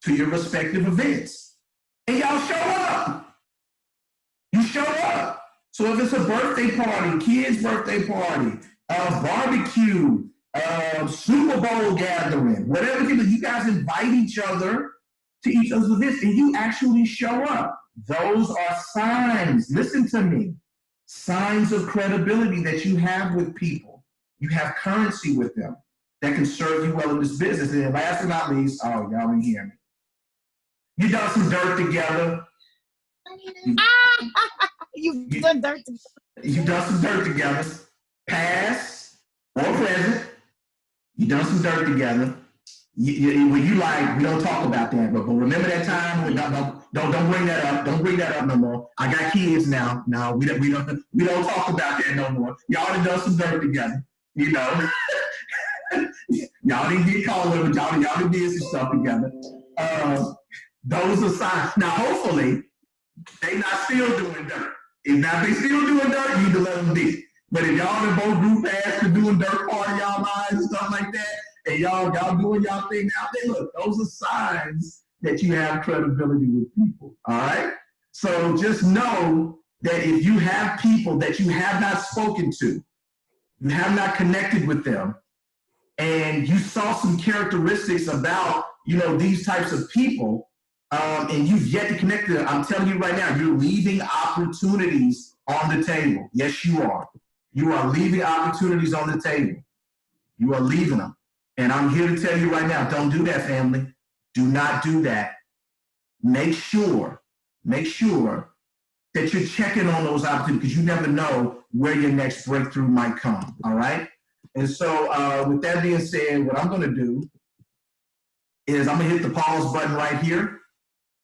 to your respective events. And y'all show up. You show up. So if it's a birthday party, kid's birthday party, barbecue, Super Bowl gathering, whatever you guys invite each other to each other's events, and you actually show up. Those are signs. Listen to me. Signs of credibility that you have with people. You have currency with them that can serve you well in this business. And last but not least, oh, y'all ain't hear me. You done some dirt together. You've done dirt together. You done some dirt together. Past or present. You done some dirt together. When you like, we don't talk about that, but remember that time? Don't bring that up. Don't bring that up no more. I got kids now. No, we don't talk about that no more. Y'all done some dirt together. Y'all didn't get caught with it. Y'all did some stuff together. Those are signs. Now, hopefully, they not still doing dirt. If they still doing dirt, you need to let them be. But if y'all in both group ass to doing dirt part of y'all lives and stuff like that, and y'all doing y'all thing out there, look, those are signs that you have credibility with people. All right. So just know that if you have people that you have not spoken to, you have not connected with them, and you saw some characteristics about, these types of people, and you've yet to connect to them, I'm telling you right now, you're leaving opportunities on the table. Yes, you are. You are leaving opportunities on the table. You are leaving them. And I'm here to tell you right now, don't do that, family. Do not do that. Make sure that you're checking on those opportunities, because you never know where your next breakthrough might come, all right? And so with that being said, what I'm going to do is I'm going to hit the pause button right here.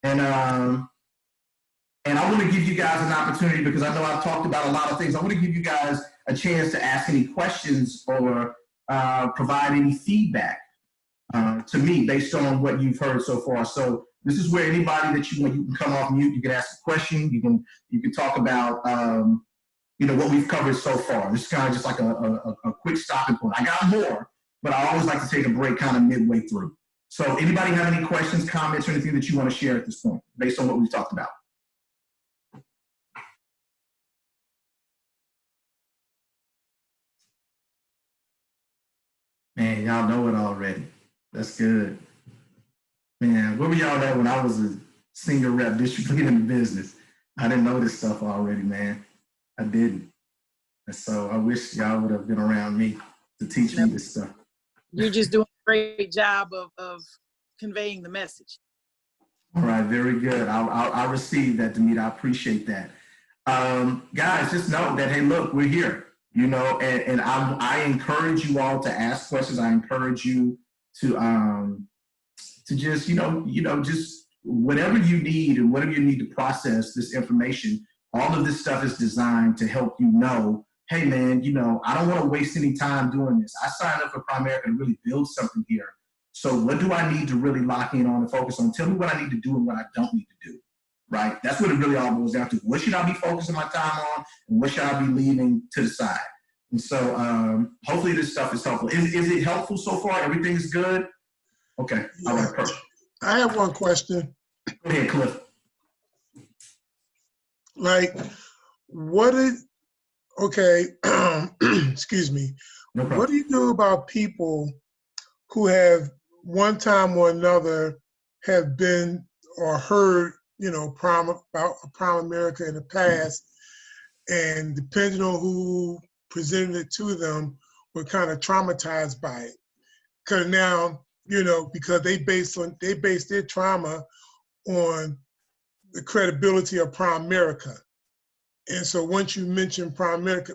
And I want to give you guys an opportunity, because I know I've talked about a lot of things. I want to give you guys a chance to ask any questions or provide any feedback to me based on what you've heard so far. So this is where anybody that you can come off mute, you can ask a question, you can talk about what we've covered so far. This is kind of just like a quick stopping point. I got more, but I always like to take a break kind of midway through. So anybody have any questions, comments, or anything that you want to share at this point based on what we've talked about? Man, y'all know it already. That's good. Man, where were y'all at when I was a senior rep district leader in the business? I didn't know this stuff already, man. I didn't. And so I wish y'all would have been around me to teach me this stuff. You're just doing a great job of conveying the message. All right, very good. I'll receive that, Demetra. I appreciate that. Guys, just know that, hey, look, we're here, and I encourage you all to ask questions. I encourage you to just, just whatever you need and whatever you need to process this information. All of this stuff is designed to help you know, hey, man, I don't want to waste any time doing this. I signed up for Primerica to really build something here. So what do I need to really lock in on and focus on? Tell me what I need to do and what I don't need to do, right? That's what it really all boils down to. What should I be focusing my time on, and what should I be leaving to the side? And so hopefully this stuff is helpful. Is it helpful so far? Everything is good? Okay. All right, perfect. I have one question. Go ahead, Cliff. Excuse me. No problem. What do you do about people who have one time or another have been or heard, about Primerica in the past, and depending on who presented it to them, were kind of traumatized by it? Because now, because they base their trauma on the credibility of Primerica. And so once you mention Primerica,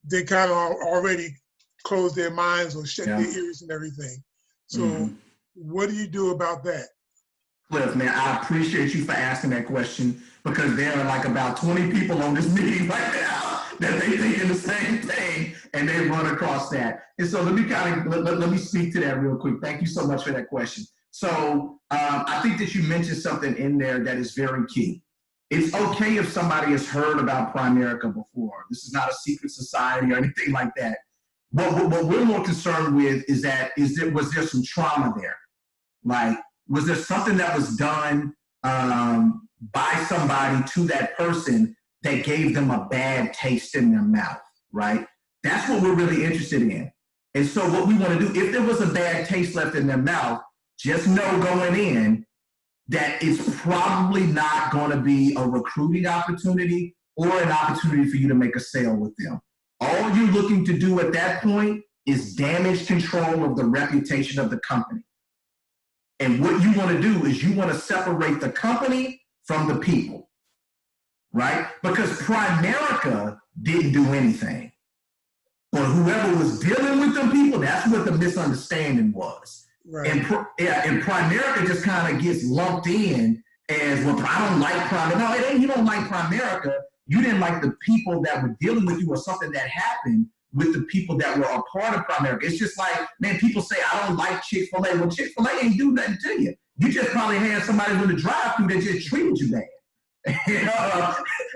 they kind of already close their minds or shut their ears and everything. So what do you do about that? Cliff, man, I appreciate you for asking that question, because there are like about 20 people on this meeting right now that they thinking the same thing, and they run across that. And so let me speak to that real quick. Thank you so much for that question. So I think that you mentioned something in there that is very key. It's okay if somebody has heard about Primerica before. This is not a secret society or anything like that. What we're more concerned with is was there some trauma there? Like, was there something that was done by somebody to that person that gave them a bad taste in their mouth, right? That's what we're really interested in. And so what we want to do, if there was a bad taste left in their mouth, just know going in that it's probably not going to be a recruiting opportunity or an opportunity for you to make a sale with them. All you're looking to do at that point is damage control of the reputation of the company. And what you want to do is you want to separate the company from the people, right? Because Primerica didn't do anything. But whoever was dealing with them people, that's what the misunderstanding was. Right. And Primerica just kind of gets lumped in as, well, I don't like Primerica. No, it ain't you don't like Primerica. You didn't like the people that were dealing with you or something that happened with the people that were a part of Primerica. It's just like, man, people say, I don't like Chick-fil-A. Well, Chick-fil-A ain't do nothing to you. You just probably had somebody with a drive-thru that just treated you bad.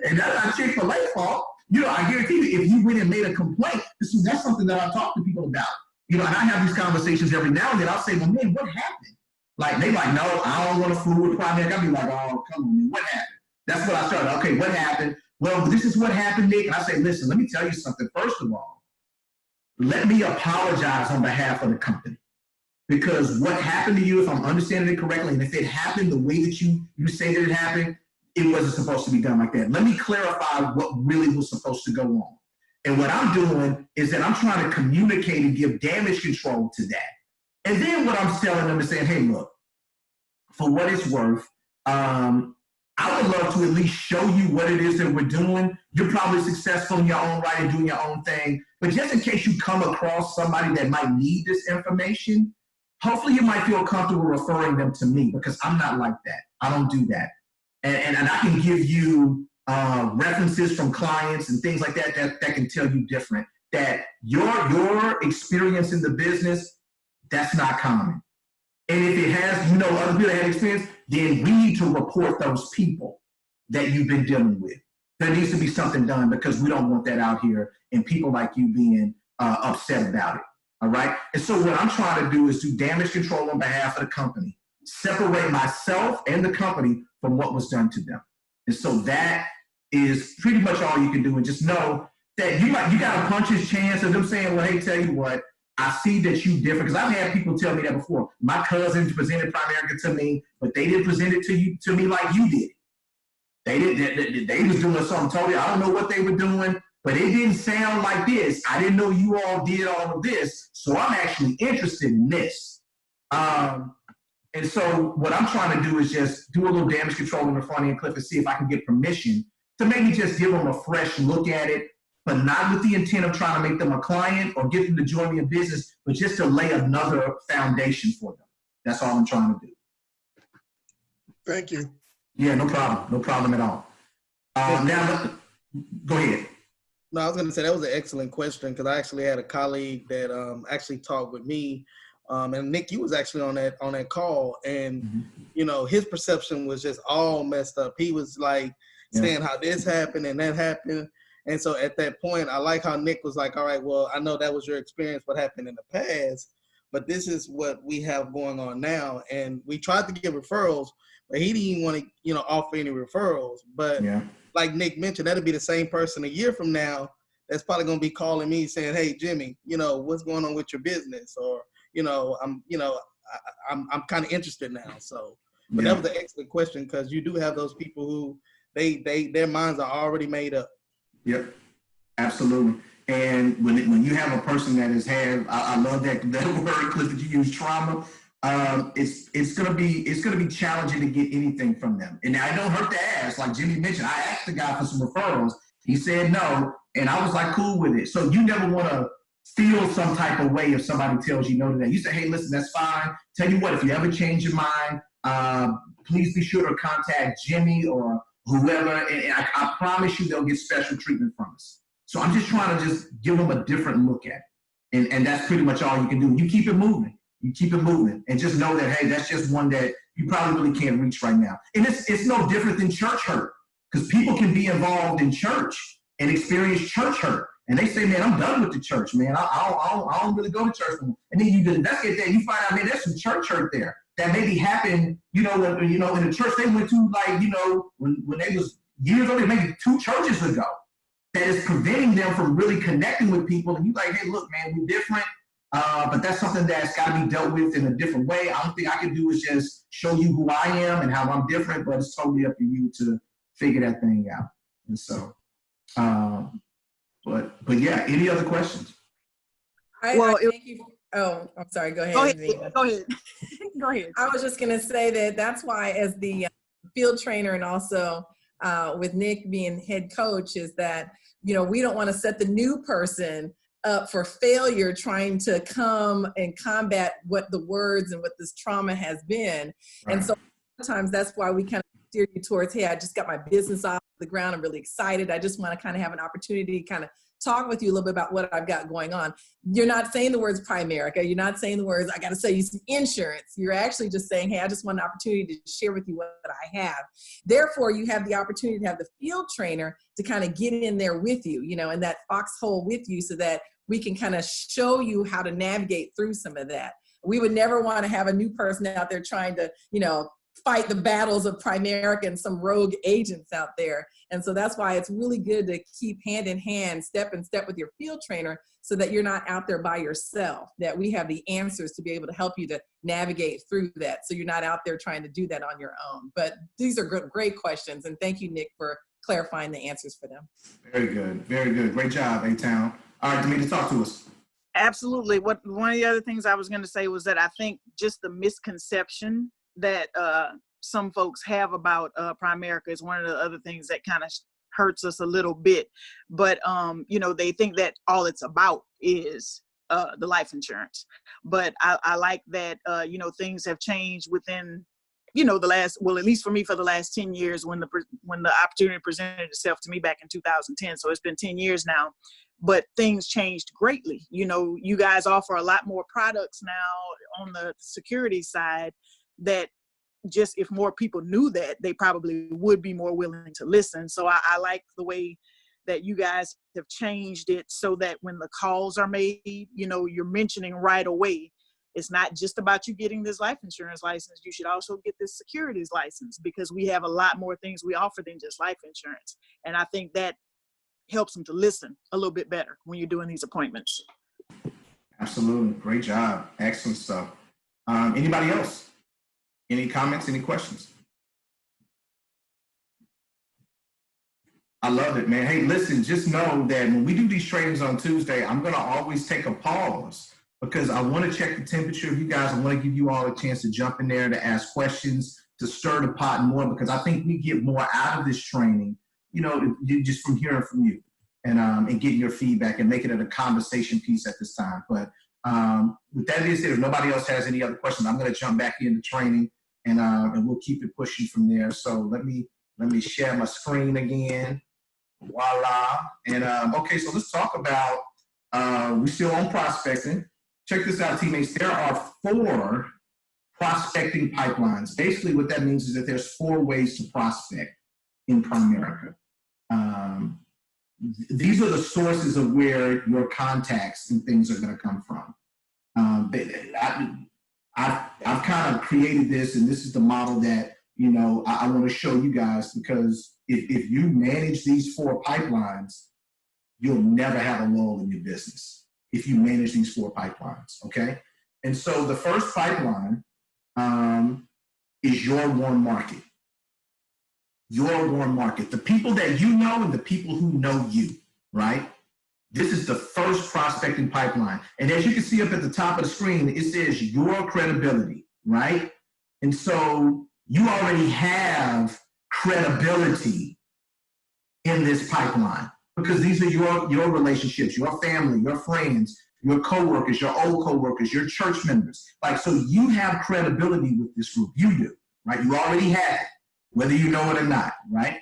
And that's not Chick-fil-A's fault. I guarantee you, if you went and made a complaint, that's something that I talk to people about. And I have these conversations every now and then. I'll say, well, man, what happened? Like, they like, no, I don't want to fool with Primerica. I'll be like, oh, come on, man, what happened? That's what I started. Okay, what happened? Well, this is what happened, Nick. And I say, listen, let me tell you something. First of all, let me apologize on behalf of the company. Because what happened to you, if I'm understanding it correctly, and if it happened the way that you say that it happened, it wasn't supposed to be done like that. Let me clarify what really was supposed to go on. And what I'm doing is that I'm trying to communicate and give damage control to that. And then what I'm telling them is saying, hey, look, for what it's worth, I would love to at least show you what it is that we're doing. You're probably successful in your own right and doing your own thing. But just in case you come across somebody that might need this information, hopefully you might feel comfortable referring them to me, because I'm not like that. I don't do that. And I can give you references from clients and things like that that can tell you different. That your experience in the business, that's not common. And if it has, other people that have experience, then we need to report those people that you've been dealing with. There needs to be something done, because we don't want that out here and people like you being upset about it. All right. And so what I'm trying to do is do damage control on behalf of the company, separate myself and the company from what was done to them. And so that is pretty much all you can do. And just know that you got a puncher's chance of them saying, well, hey, tell you what, I see that you different. Because I've had people tell me that before. My cousins presented Primerica to me, but they didn't present it to me like you did. They was doing something totally. I don't know what they were doing, but it didn't sound like this. I didn't know you all did all of this, so I'm actually interested in this. And so what I'm trying to do is just do a little damage control in the front end clip and see if I can get permission to maybe just give them a fresh look at it, but not with the intent of trying to make them a client or get them to join me in business, but just to lay another foundation for them. That's all I'm trying to do. Thank you. Yeah, no problem. No problem at all. Now, go ahead. No, I was going to say that was an excellent question, because I actually had a colleague that actually talked with me, and Nick, you was actually on that call, and his perception was just all messed up. He was like saying how this happened and that happened, and so at that point, I like how Nick was like, "All right, well, I know that was your experience, what happened in the past, but this is what we have going on now." And we tried to get referrals, but he didn't even want to, offer any referrals. But like Nick mentioned, that'll be the same person a year from now that's probably going to be calling me saying, "Hey, Jimmy, what's going on with your business?" Or, I'm kind of interested now. So, but that was an excellent question, because you do have those people who their minds are already made up. Yep, absolutely. And when you have a person that has had, I love that word, Cliff, that you use, trauma. It's gonna be challenging to get anything from them. And now it don't hurt to ask. Like Jimmy mentioned, I asked the guy for some referrals. He said no, and I was like, cool with it. So you never want to feel some type of way if somebody tells you no to that. You say, hey, listen, that's fine. Tell you what, if you ever change your mind, please be sure to contact Jimmy or whoever, and I promise you they'll get special treatment from us. So I'm just trying to just give them a different look at it. And that's pretty much all you can do. You keep it moving. You keep it moving. And just know that, hey, that's just one that you probably really can't reach right now. And it's no different than church hurt, because people can be involved in church and experience church hurt. And they say, man, I'm done with the church, man. I don't really go to church anymore. And then you investigate that, you find out, man, there's some church hurt there that maybe happened, when, in the church they went to, like, when they was years old, maybe 2 churches ago, that is preventing them from really connecting with people. And you like, hey, look, man, we're different, but that's something that's got to be dealt with in a different way. I don't think I can do is just show you who I am and how I'm different, but it's totally up to you to figure that thing out. And so, but yeah, any other questions? I thank you. Oh, I'm sorry. Go ahead. Go ahead. Zena. Go ahead. Go ahead. I was just going to say that's why, as the field trainer and also with Nick being head coach, is that, we don't want to set the new person up for failure trying to come and combat what the words and what this trauma has been. Right. And so sometimes that's why we kind of steer you towards, hey, I just got my business off the ground. I'm really excited. I just want to kind of have an opportunity to kind of talk with you a little bit about what I've got going on. You're not saying the words Primerica. You're not saying the words, I got to sell you some insurance. You're actually just saying, hey, I just want an opportunity to share with you what I have. Therefore, you have the opportunity to have the field trainer to kind of get in there with you, in that foxhole with you, so that we can kind of show you how to navigate through some of that. We would never want to have a new person out there trying to, fight the battles of Primerica and some rogue agents out there. And so that's why it's really good to keep hand in hand, step in step with your field trainer, so that you're not out there by yourself, that we have the answers to be able to help you to navigate through that. So you're not out there trying to do that on your own. But these are great questions. And thank you, Nick, for clarifying the answers for them. Very good. Very good. Great job, A-Town. All right, Demetra, talk to us. Absolutely. One of the other things I was going to say was that I think just the misconception that some folks have about Primerica is one of the other things that kind of hurts us a little bit. But you know, they think that all it's about is the life insurance. But I like that you know, things have changed within, you know, at least for me, for the last 10 years when the opportunity presented itself to me back in 2010. So it's been 10 years now. But things changed greatly. You know, you guys offer a lot more products now on the security side that just if more people knew that, they probably would be more willing to listen. So I like the way that you guys have changed it so that when the calls are made, you know, you're mentioning right away, it's not just about you getting this life insurance license. You should also get this securities license, because we have a lot more things we offer than just life insurance. And I think that helps them to listen a little bit better when you're doing these appointments. Absolutely. Great job. Excellent stuff. Anybody else? Any comments, any questions? I love it, man. Hey, listen, just know that when we do these trainings on Tuesday, I'm going to always take a pause because I want to check the temperature of you guys. I want to give you all a chance to jump in there, to ask questions, to stir the pot more, because I think we get more out of this training, you know, just from hearing from you and getting your feedback and making it a conversation piece at this time. But with that being said, if nobody else has any other questions, I'm going to jump back into training and we'll keep it pushing from there. So let me share my screen again. Voila. And okay, so let's talk about, we're still on prospecting. Check this out, teammates. There are 4 prospecting pipelines. Basically what that means is that there's 4 ways to prospect in Primerica. These are the sources of where your contacts and things are going to come from. I've kind of created this, and this is the model that, you know, I want to show you guys, because if you manage these 4 pipelines, you'll never have a lull in your business if you manage these 4 pipelines, okay? And so the first pipeline is your warm market. Your warm market, the people that you know and the people who know you, right? This is the first prospecting pipeline. And as you can see up at the top of the screen, it says your credibility, right? And so you already have credibility in this pipeline because these are your relationships, your family, your friends, your coworkers, your old coworkers, your church members. Like, so you have credibility with this group. You do, right? You already have it, whether you know it or not, right?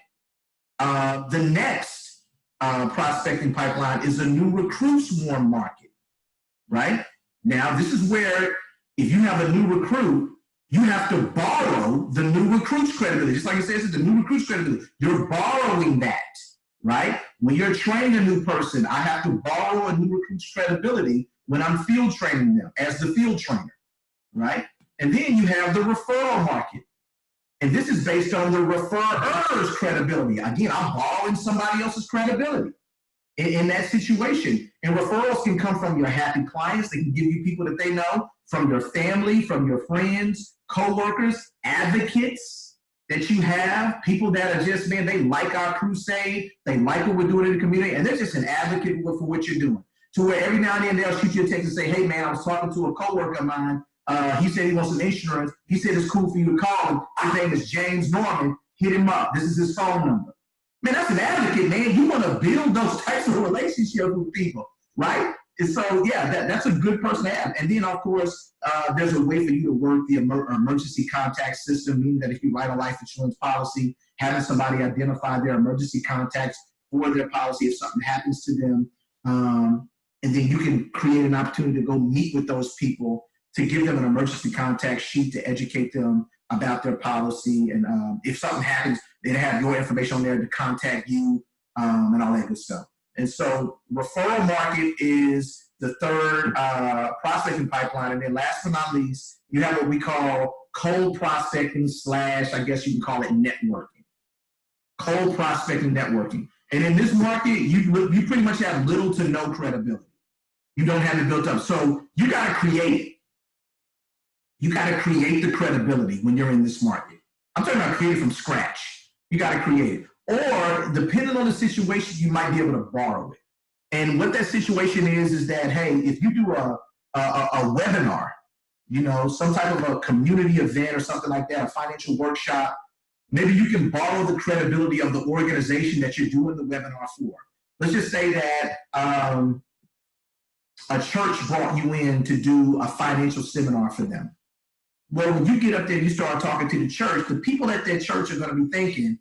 The next prospecting pipeline is a new recruits warm market, right? Now, this is where if you have a new recruit, you have to borrow the new recruit's credibility. Just like it says, the new recruit's credibility. You're borrowing that, right? When you're training a new person, I have to borrow a new recruit's credibility when I'm field training them as the field trainer, right? And then you have the referral market. And this is based on the referrer's credibility. Again, I'm borrowing somebody else's credibility in that situation. And referrals can come from your happy clients. They can give you people that they know, from your family, from your friends, coworkers, advocates that you have, people that are just, man, they like our crusade. They like what we're doing in the community. And they're just an advocate for what you're doing. To where every now and then they'll shoot you a text and say, hey, man, I was talking to a coworker of mine. He said he wants some insurance. He said it's cool for you to call him. His name is James Norman. Hit him up. This is his phone number. Man, that's an advocate, man. You want to build those types of relationships with people, right? And so, yeah, that's a good person to have. And then, of course, there's a way for you to work the emergency contact system, meaning that if you write a life insurance policy, having somebody identify their emergency contacts for their policy if something happens to them. And then you can create an opportunity to go meet with those people to give them an emergency contact sheet to educate them about their policy. And if something happens, they have your information on there to contact you and all that good stuff. And so referral market is the third prospecting pipeline. And then last but not least, you have what we call cold prospecting slash, I guess you can call it networking. Cold prospecting networking. And in this market, you pretty much have little to no credibility. You don't have it built up. So you got to create it. You got to create the credibility when you're in this market. I'm talking about create it from scratch. You got to create it. Or depending on the situation, you might be able to borrow it. And what that situation is that, hey, if you do a webinar, you know, some type of a community event or something like that, a financial workshop, maybe you can borrow the credibility of the organization that you're doing the webinar for. Let's just say that a church brought you in to do a financial seminar for them. Well, when you get up there and you start talking to the church, the people at that church are going to be thinking,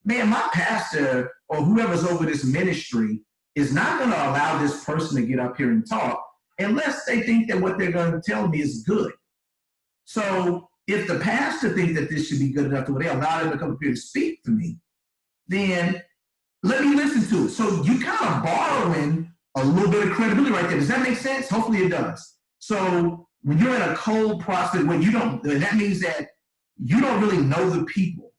man, my pastor or whoever's over this ministry is not going to allow this person to get up here and talk unless they think that what they're going to tell me is good. So if the pastor thinks that this should be good enough to where they allow them to come up here and speak to me, then let me listen to it. So you kind of borrowing a little bit of credibility right there. Does that make sense? Hopefully it does. So when you're in a cold prospect, when you don't, that means that you don't really know the people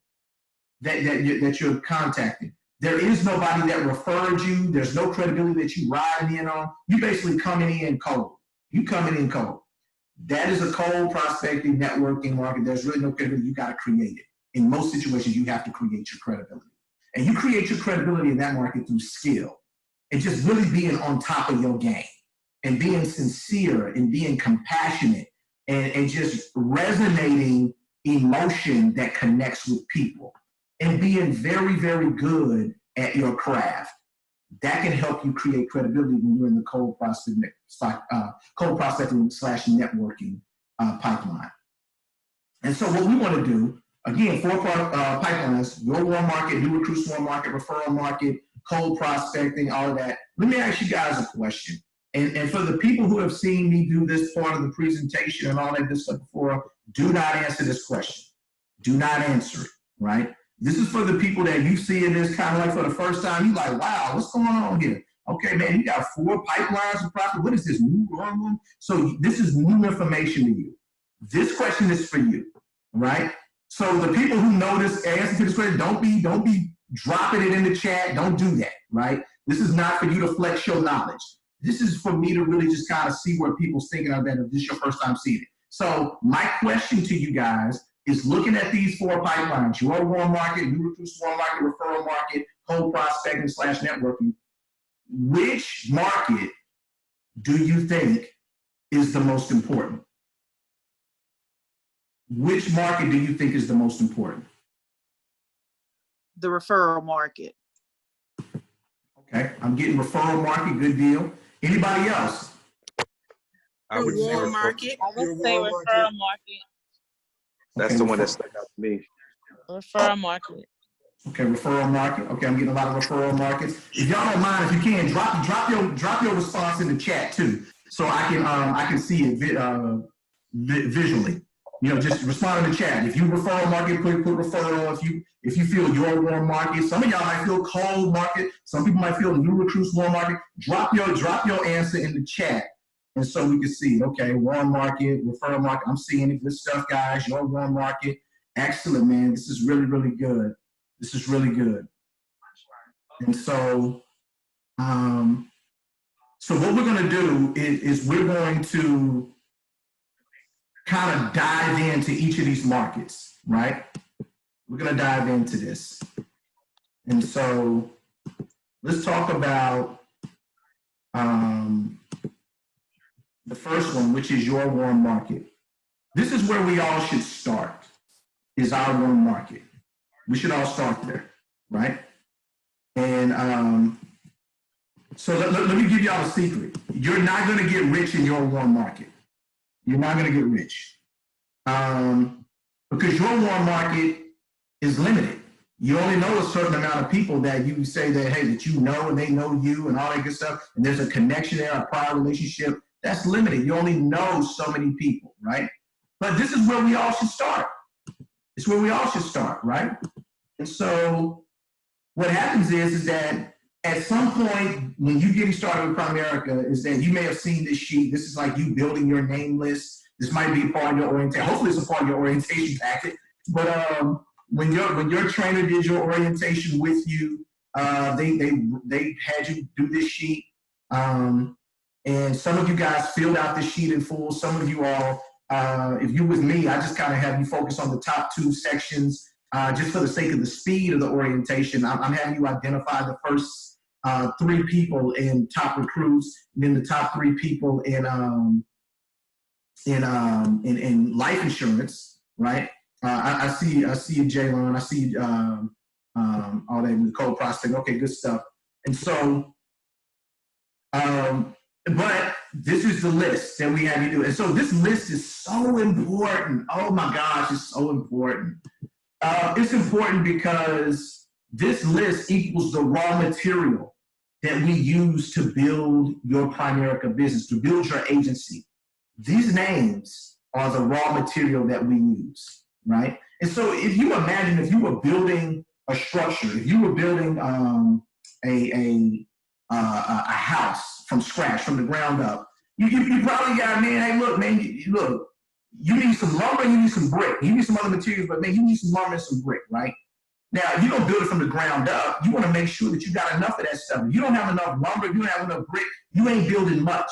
that you're contacting. There is nobody that referred you. There's no credibility that you riding in on. You basically coming in cold. You coming in cold. That is a cold prospecting networking market. There's really no credibility. You got to create it. In most situations, you have to create your credibility. And you create your credibility in that market through skill and just really being on top of your game and being sincere and being compassionate and just resonating emotion that connects with people and being very, very good at your craft. That can help you create credibility when you're in the cold prospecting slash networking pipeline. And so what we want to do, again, 4 pipelines: your warm market, new recruits warm market, referral market, cold prospecting, all of that. Let me ask you guys a question. And for the people who have seen me do this part of the presentation and all that good stuff before, do not answer this question. Do not answer it, right? This is for the people that you see in this kind of like for the first time. You're like, wow, what's going on here? Okay, man, you got 4 pipelines of profit. What is this new one? So this is new information to you. This question is for you, right? So the people who know this answer to this question, don't be dropping it in the chat. Don't do that, right? This is not for you to flex your knowledge. This is for me to really just kind of see where people's thinking of that if this is your first time seeing it. So my question to you guys is, looking at these 4 pipelines: your warm market, new recruits warm market, referral market, cold prospecting slash networking, which market do you think is the most important? Which market do you think is the most important? The referral market. Okay, I'm getting referral market, good deal. Anybody else? I would say warm market. I Your would say warm referral market. market. that's Okay, the one that stuck out to me. Referral market. Okay, referral market. Okay, I'm getting a lot of referral markets. If y'all don't mind, if you can, drop your response in the chat too, so I can see it visually. You know, just respond in the chat. If you referral market, put referral. If you feel your warm market, some of y'all might feel cold market. Some people might feel new recruits warm market. Drop your answer in the chat, and so we can see. Okay, warm market, referral market. I'm seeing it. Good stuff, guys. Your warm market. Excellent, man. This is really, really good. This is really good. And so, so what we're going to do is we're going to kind of dive into each of these markets, right? We're going to dive into this. And so let's talk about the first one, which is your warm market. This is where we all should start, is our warm market. We should all start there, right? And so let me give y'all a secret. You're not going to get rich in your warm market. You're not going to get rich because your warm market is limited. You only know a certain amount of people that you say that, hey, that you know, and they know you and all that good stuff. And there's a connection there, a prior relationship. That's limited. You only know so many people, right? But this is where we all should start. It's where we all should start, right? And so what happens is that at some point when you getting started with Primerica is that you may have seen this sheet. This is like you building your name list. This might be a part of your orientation. Hopefully it's a part of your orientation packet. But when your trainer did your orientation with you, they had you do this sheet. And some of you guys filled out this sheet in full. Some of you all, if you with me, I just kind of have you focus on the top 2 sections, just for the sake of the speed of the orientation. I'm having you identify the first 3 people in top recruits, and then the top 3 people in life insurance, right? I see you, Jaylon. I see you, all that with Cole Prospect. Okay, good stuff. And so, but this is the list that we have you do. And so this list is so important. Oh my gosh, it's so important. It's important because this list equals the raw material that we use to build your Primerica business, to build your agency. These names are the raw material that we use, right? And so if you imagine if you were building a structure, if you were building a house from scratch, from the ground up, you probably got, man, hey, look, man, look, you need some lumber, you need some brick, you need some other materials, but man, you need some lumber and some brick, right? Now, if you don't build it from the ground up, you want to make sure that you got enough of that stuff. If you don't have enough lumber, if you don't have enough brick, you ain't building much,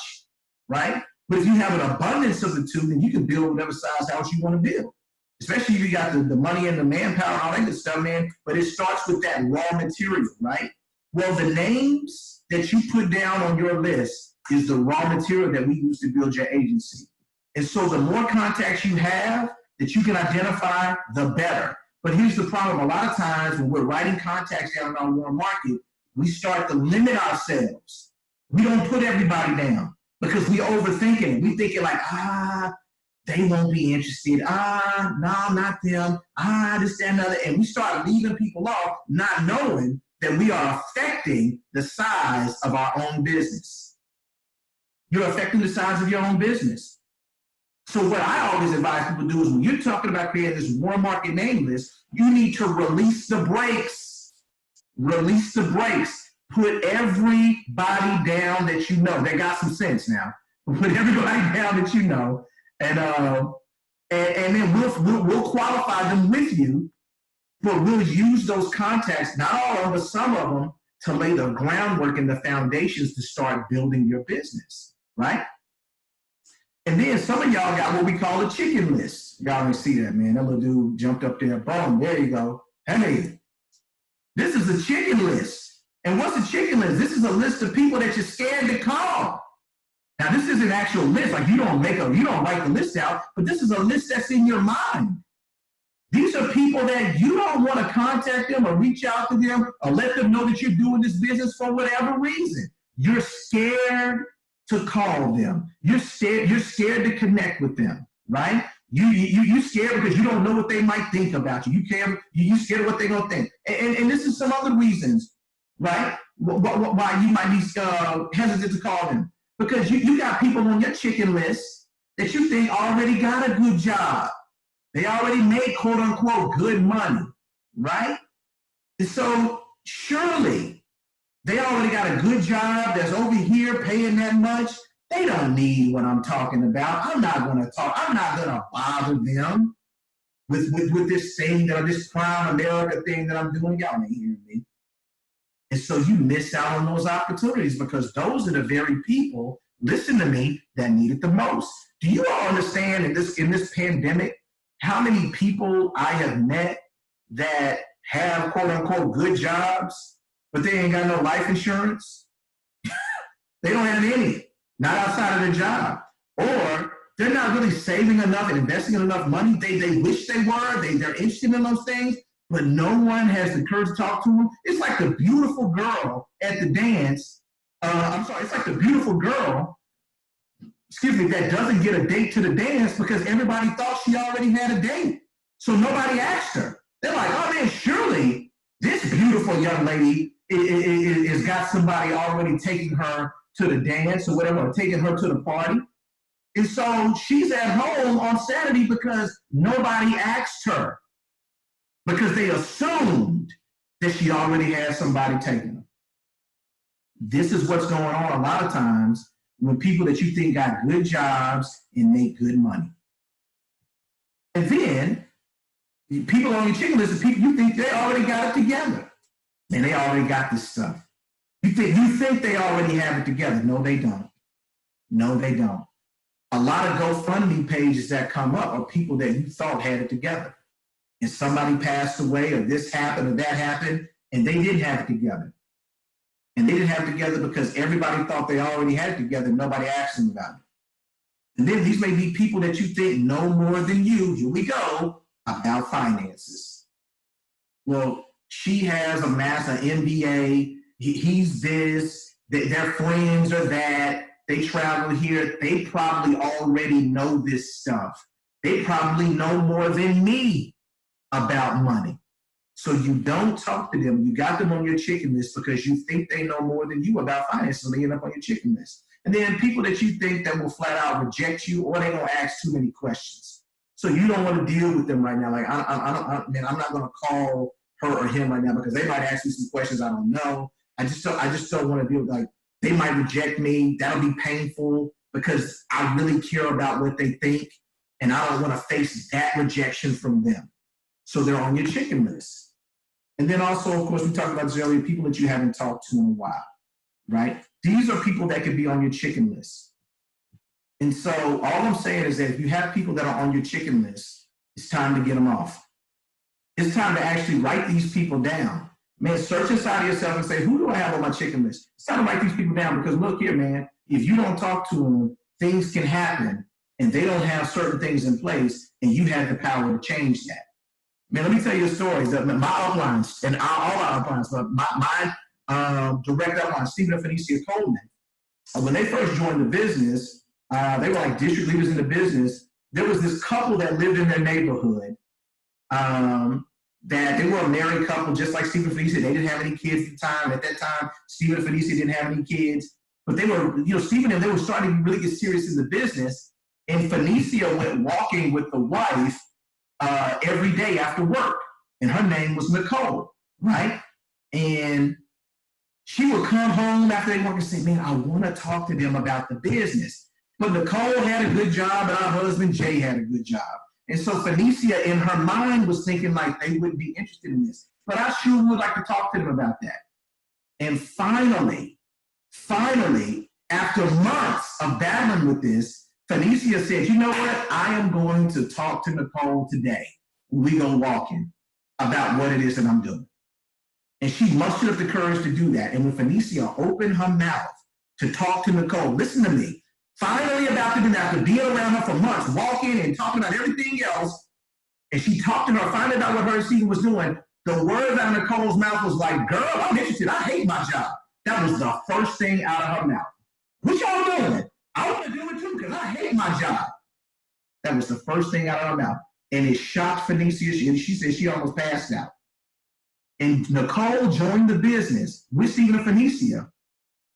right? But if you have an abundance of the two, then you can build whatever size house you want to build. Especially if you got the money and the manpower and all that good stuff, man. But it starts with that raw material, right? Well, the names that you put down on your list is the raw material that we use to build your agency. And so the more contacts you have that you can identify, the better. But here's the problem. A lot of times when we're writing contacts down in our warm market, we start to limit ourselves. We don't put everybody down because we overthinking it. We thinking like, they won't be interested. No, not them. This, that, and other. And we start leaving people off, not knowing that we are affecting the size of our own business. You're affecting the size of your own business. So what I always advise people to do is when you're talking about creating this warm market name list, you need to release the brakes. Release the brakes. Put everybody down that you know. They got some sense now. Put everybody down that you know. And then we'll qualify them with you, but we'll use those contacts, not all of them, but some of them, to lay the groundwork and the foundations to start building your business, right? And then some of y'all got what we call a chicken list. Y'all didn't see that, man. That little dude jumped up there. Boom, there you go. Hey, this is a chicken list. And what's a chicken list? This is a list of people that you're scared to call. Now, this is an actual list. Like you don't write the list out, but this is a list that's in your mind. These are people that you don't want to contact them or reach out to them or let them know that you're doing this business for whatever reason. You're scared to call them. You're scared to connect with them, right? You scared because you don't know what they might think about you. You scared of what they're gonna think. And this is some other reasons, right? Why you might be hesitant to call them. Because you got people on your chicken list that you think already got a good job. They already made quote unquote good money, right? And so surely they already got a good job that's over here paying that much. They don't need what I'm talking about. I'm not gonna bother them with this thing this Prime America thing that I'm doing. Y'all ain't hearing me. And so you miss out on those opportunities because those are the very people, listen to me, that need it the most. Do you all understand in this pandemic how many people I have met that have quote unquote good jobs, but they ain't got no life insurance? They don't have any, not outside of their job. Or they're not really saving enough and investing in enough money. They wish they were, they're interested in those things, but no one has the courage to talk to them. It's like the beautiful girl at the dance. It's like the beautiful girl, that doesn't get a date to the dance because everybody thought she already had a date. So nobody asked her. They're like, oh man, surely this beautiful young lady is got somebody already taking her to the dance or whatever, or taking her to the party. And so she's at home on Saturday because nobody asked her. Because they assumed that she already had somebody taking her. This is what's going on a lot of times with people that you think got good jobs and make good money. And then people on your chicken list are people you think they already got it together. And they already got this stuff. You think they already have it together. No, they don't. No, they don't. A lot of GoFundMe pages that come up are people that you thought had it together. And somebody passed away, or this happened, or that happened, and they didn't have it together. And they didn't have it together because everybody thought they already had it together. Nobody asked them about it. And then these may be people that you think know more than you, here we go, about finances. Well, she has a master MBA, he's this, their friends are that, they travel here, they probably already know this stuff. They probably know more than me about money. So you don't talk to them. You got them on your chicken list because you think they know more than you about finances, so they end up on your chicken list. And then people that you think that will flat out reject you, or they don't ask too many questions. So you don't want to deal with them right now. Like, I'm not going to call her or him right now because they might ask me some questions I don't know. I just don't want to deal with, like, they might reject me. That'll be painful because I really care about what they think, and I don't want to face that rejection from them. So they're on your chicken list. And then also, of course, we talked about this earlier, people that you haven't talked to in a while, right? These are people that could be on your chicken list. And so all I'm saying is that if you have people that are on your chicken list, it's time to get them off. It's time to actually write these people down. Man, search inside of yourself and say, who do I have on my chicken list? It's time to write these people down because look here, man, if you don't talk to them, things can happen and they don't have certain things in place and you have the power to change that. Man, let me tell you a story. My uplines, and all our uplines, but my direct upline, Stephen and Phoenicia Coleman, when they first joined the business, they were like district leaders in the business. There was this couple that lived in their neighborhood that they were a married couple, just like Stephen and Phoenicia. They didn't have any kids at the time. At that time, Stephen and Phoenicia didn't have any kids. But they were, Stephen and they were starting to really get serious in the business. And Phoenicia went walking with the wife every day after work. And her name was Nicole, right? And she would come home after they work and say, man, I want to talk to them about the business. But Nicole had a good job and our husband Jay had a good job. And so Phoenicia in her mind was thinking like they wouldn't be interested in this. But I sure would like to talk to them about that. And finally, after months of battling with this, Phoenicia said, you know what? I am going to talk to Nicole today. We go walking about what it is that I'm doing. And she mustered up the courage to do that. And when Phoenicia opened her mouth to talk to Nicole, listen to me, finally about to do that, after being around her for months, walking and talking about everything else, and she talked to her, finally about what her and Stephen was doing, the word out of Nicole's mouth was like, girl, I'm interested. I hate my job. That was the first thing out of her mouth. What y'all doing? I want to do it too because I hate my job. That was the first thing out of her mouth. And it shocked Phoenicia. She said she almost passed out. And Nicole joined the business with Stephen and Phoenicia,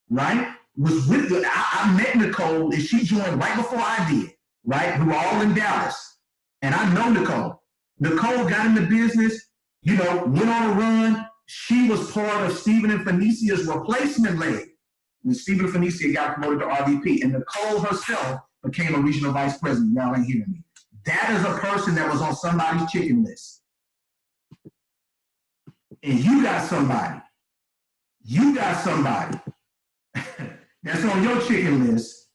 right? I met Nicole and she joined right before I did, right? We were all in Dallas. And I know Nicole. Nicole got in the business, went on a run. She was part of Stephen and Phoenicia's replacement leg when Stephen and Phoenicia got promoted to RVP. And Nicole herself became a regional vice president. Y'all ain't hearing me. That is a person that was on somebody's chicken list. And you got somebody that's on your chicken list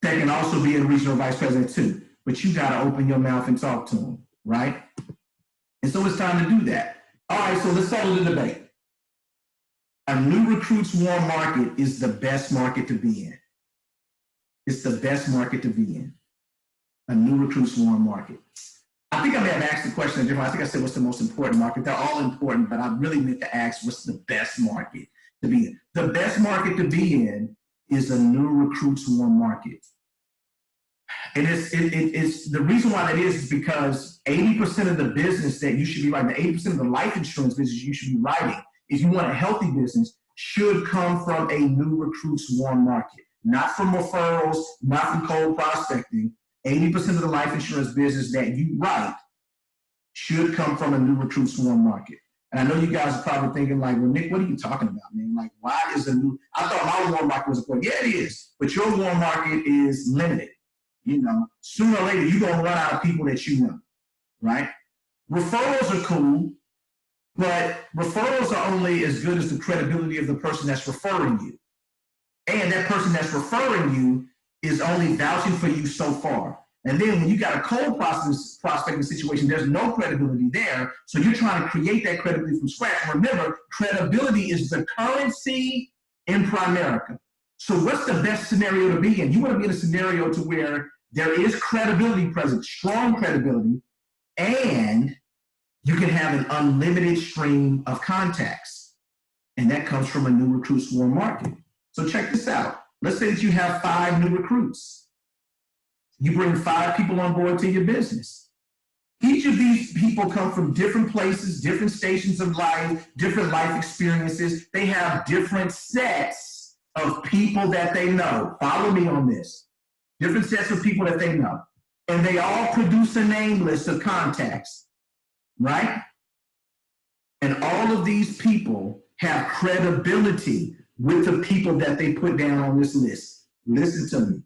that can also be a regional vice president too. But you got to open your mouth and talk to them, right? And so it's time to do that. All right, so let's settle the debate. A new recruits warm market is the best market to be in. It's the best market to be in. A new recruits warm market. I think I may have asked the question different. I think I said what's the most important market. They're all important, but I really meant to ask what's the best market to be in. The best market to be in is a new recruits warm market. And it's the reason why that is because 80% of the business that you should be writing, 80% of the life insurance business you should be writing, if you want a healthy business, should come from a new recruits warm market. Not from referrals, not from cold prospecting. 80% of the life insurance business that you write should come from a new recruits warm market. And I know you guys are probably thinking like, well, Nick, what are you talking about, man? Like, why is I thought my warm market was important. Yeah, it is. But your warm market is limited. You know, sooner or later, you're going to run out of people that you know, right? Referrals are cool, but referrals are only as good as the credibility of the person that's referring you. And that person that's referring you is only vouching for you so far. And then when you got a cold prospecting situation, there's no credibility there. So you're trying to create that credibility from scratch. Remember, credibility is the currency in Primerica. So what's the best scenario to be in? You want to be in a scenario to where there is credibility present, strong credibility, and you can have an unlimited stream of contacts. And that comes from a new recruits warm market. So check this out. Let's say that you have 5 new recruits. You bring 5 people on board to your business. Each of these people come from different places, different stations of life, different life experiences. They have different sets of people that they know. Follow me on this. Different sets of people that they know. And they all produce a name list of contacts, right? And all of these people have credibility with the people that they put down on this list. Listen to me.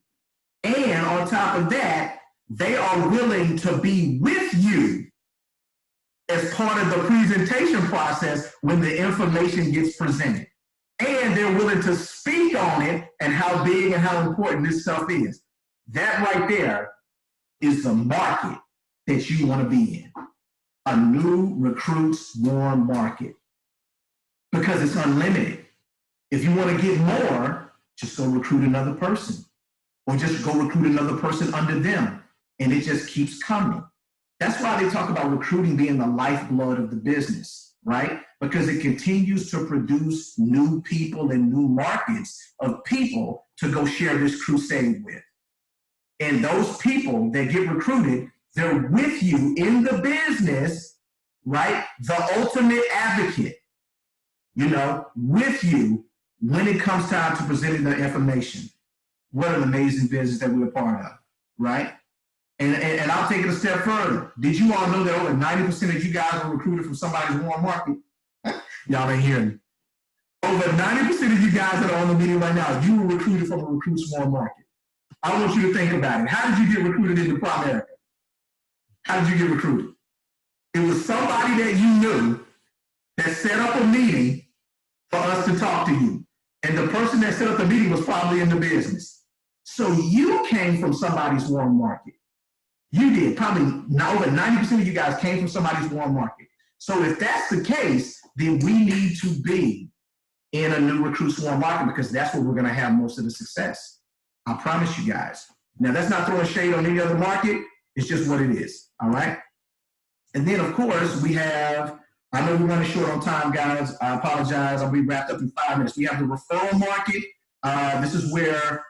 And on top of that, they are willing to be with you as part of the presentation process when the information gets presented. And they're willing to speak on it and how big and how important this stuff is. That right there is the market that you want to be in. A new recruits warm market. Because it's unlimited. If you want to get more, just go recruit another person. Or just go recruit another person under them. And it just keeps coming. That's why they talk about recruiting being the lifeblood of the business, right? Because it continues to produce new people and new markets of people to go share this crusade with. And those people that get recruited, they're with you in the business, right? The ultimate advocate, you know, with you when it comes time to presenting the information. What an amazing business that we're a part of, right? And I'll take it a step further. Did you all know that over 90% of you guys were recruited from somebody's warm market? Y'all ain't hearing me. Over 90% of you guys that are on the meeting right now, you were recruited from a recruit's warm market. I want you to think about it. How did you get recruited into Primerica? How did you get recruited? It was somebody that you knew that set up a meeting for us to talk to you. And the person that set up the meeting was probably in the business. So you came from somebody's warm market. You did. Probably over 90% of you guys came from somebody's warm market. So if that's the case, then we need to be in a new recruits warm market because that's where we're going to have most of the success. I promise you guys. Now, that's not throwing shade on any other market. It's just what it is. All right. And then, of course, we have, I know we're running short on time, guys. I apologize. I'll be wrapped up in 5 minutes. We have the referral market. This is where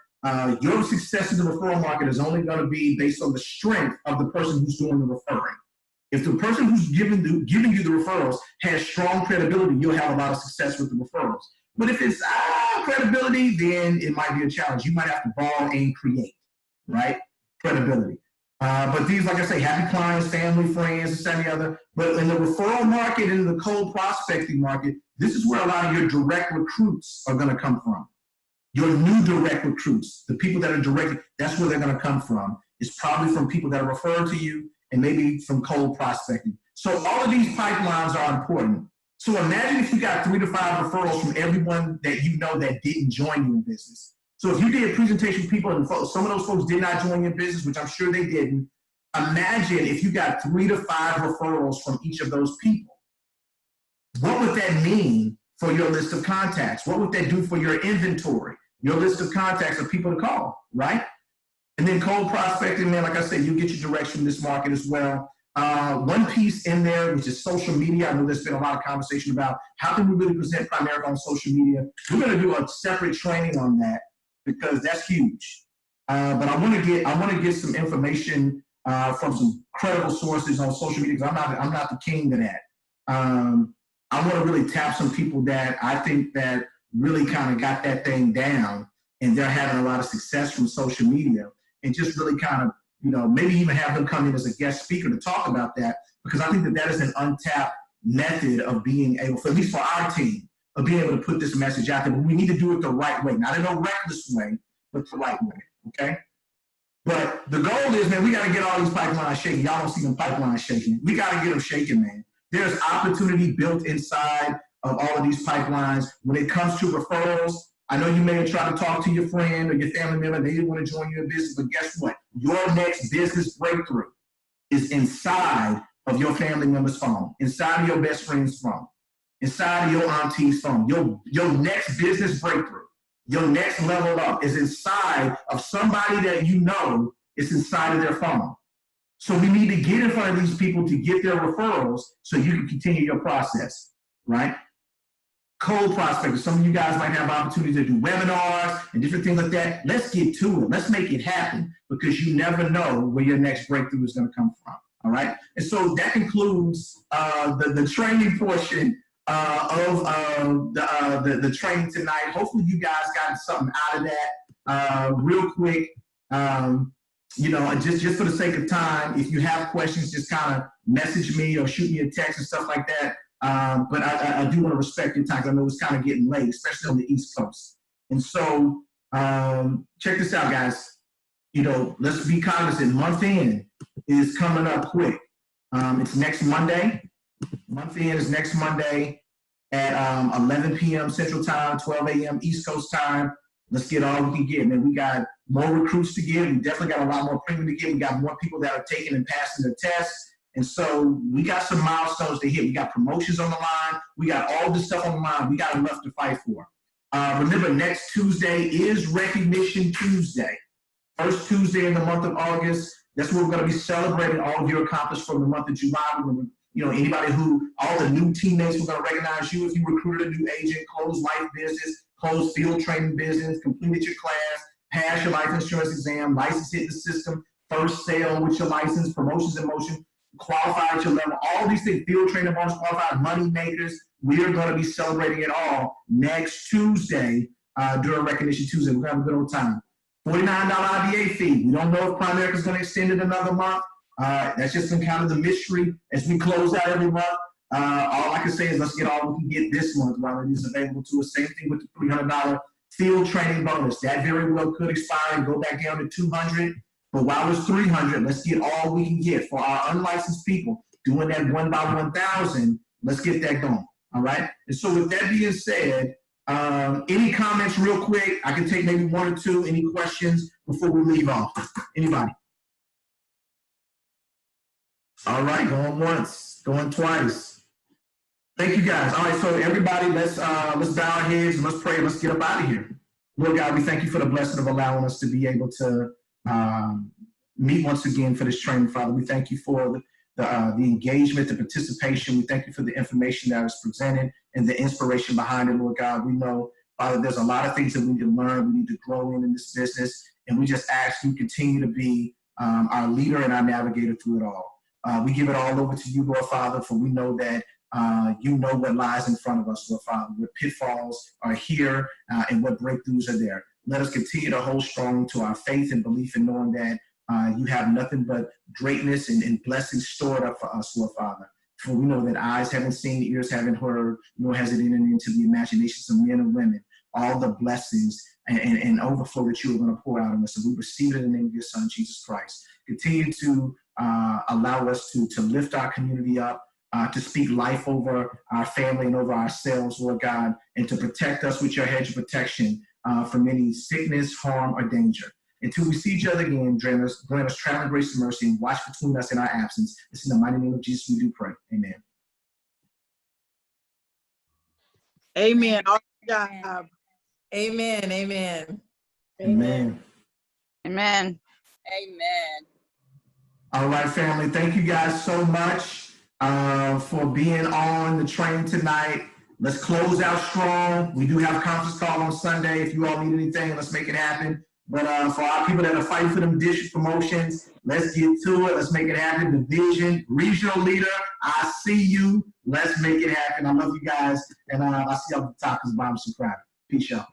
your success in the referral market is only going to be based on the strength of the person who's doing the referring. If the person who's giving you the referrals has strong credibility, you'll have a lot of success with the referrals. But if it's credibility, then it might be a challenge. You might have to ball and create, right? Credibility. But these, like I say, happy clients, family, friends, this, that, and the other. But in the referral market and in the cold prospecting market, this is where a lot of your direct recruits are going to come from. Your new direct recruits, the people that are directed, that's where they're going to come from. It's probably from people that are referred to you and maybe from cold prospecting. So all of these pipelines are important. So imagine if you got 3 to 5 referrals from everyone that you know that didn't join you in business. So if you did a presentation with people and some of those folks did not join your business, which I'm sure they didn't, imagine if you got 3 to 5 referrals from each of those people. What would that mean for your list of contacts? What would that do for your inventory, your list of contacts of people to call, right? And then cold prospecting, man, like I said, you get your direction in this market as well. One piece in there, which is social media. I know there's been a lot of conversation about how can we really present Primerica on social media. We're going to do a separate training on that because that's huge. But I want to get some information from some credible sources on social media because I'm not the king of that. I want to really tap some people that I think that really kind of got that thing down and they're having a lot of success from social media and just really kind of, you know, maybe even have them come in as a guest speaker to talk about that because I think that that is an untapped method of being able, for, at least for our team, of being able to put this message out there. But we need to do it the right way, not in a reckless way, but the right way, okay? But the goal is, man, we got to get all these pipelines shaking. Y'all don't see them pipelines shaking. We got to get them shaking, man. There's opportunity built inside of all of these pipelines. When it comes to referrals, I know you may have tried to talk to your friend or your family member. They didn't want to join your business, but guess what? Your next business breakthrough is inside of your family member's phone, inside of your best friend's phone, inside of your auntie's phone. Your next business breakthrough, your next level up is inside of somebody that you know is inside of their phone. So we need to get in front of these people to get their referrals so you can continue your process, right? Cold prospectors. Some of you guys might have opportunities to do webinars and different things like that. Let's get to it. Let's make it happen, because you never know where your next breakthrough is going to come from. All right. And so that concludes the training portion of the training tonight. Hopefully you guys got something out of that. Real quick, you know, just for the sake of time, if you have questions, just kind of message me or shoot me a text and stuff like that. But I do want to respect your time, because I know it's kind of getting late, especially on the East Coast. And so check this out, guys. You know, let's be cognizant. Month end is coming up quick. It's next Monday. Month end is next Monday at 11 p.m. Central Time, 12 a.m. East Coast Time. Let's get all we can get, man. We got more recruits to get. We definitely got a lot more premium to get. We got more people that are taking and passing the tests. And so we got some milestones to hit. We got promotions on the line. We got all this stuff on the line. We got enough to fight for. Remember, next Tuesday is Recognition Tuesday. First Tuesday in the month of August. That's where we're going to be celebrating all of your accomplishments from the month of July. You know, anybody who, all the new teammates, we're going to recognize you if you recruited a new agent, closed life business, closed field training business, completed your class, passed your life insurance exam, license hit the system, first sale with your license, promotions in motion, qualified at your level, all these things, field training bonus, qualified money makers. We are going to be celebrating it all next Tuesday during Recognition Tuesday. We're going to have a good old time. $49 IBA fee. We don't know if Primerica is going to extend it another month. That's just some kind of the mystery as we close out every month. All I can say is let's get all we can get this month while it is available to us. Same thing with the $300 field training bonus. That very well could expire and go back down to $200. But while it's $300, let's get all we can get for our unlicensed people doing that 1 by 1,000. Let's get that going. All right. And so with that being said, any comments real quick? I can take maybe one or two. Any questions before we leave off? Anybody? All right, going once, going twice. Thank you guys. All right, so everybody, let's bow our heads and let's pray. Let's get up out of here. Lord God, we thank you for the blessing of allowing us to be able to meet once again for this training, Father. We thank you for the engagement, the participation. We thank you for the information that was presented and the inspiration behind it, Lord God. We know, Father, there's a lot of things that we need to learn. We need to grow in this business. And we just ask you continue to be our leader and our navigator through it all. We give it all over to you, Lord Father, for we know that you know what lies in front of us, Lord Father, what pitfalls are here and what breakthroughs are there. Let us continue to hold strong to our faith and belief in knowing that you have nothing but greatness and blessings stored up for us, Lord Father. For we know that eyes haven't seen, ears haven't heard, nor has it entered into the imaginations of men and women, all the blessings and overflow that you are going to pour out on us. And we receive it in the name of your Son, Jesus Christ. Continue to allow us to lift our community up, to speak life over our family and over ourselves, Lord God, and to protect us with your hedge of protection from any sickness, harm, or danger. Until we see each other again, grant us traveling grace and mercy and watch between us in our absence. It's in the mighty name of Jesus we do pray. Amen. Amen. Amen. Amen. Amen. Amen. Amen. All right, family. Thank you guys so much for being on the train tonight. Let's close out strong. We do have a conference call on Sunday. If you all need anything, let's make it happen. But for our people that are fighting for them district promotions, let's get to it. Let's make it happen. Division, regional leader, I see you. Let's make it happen. I love you guys. And I'll see you at the top because the bottom's so proud. Peace, y'all.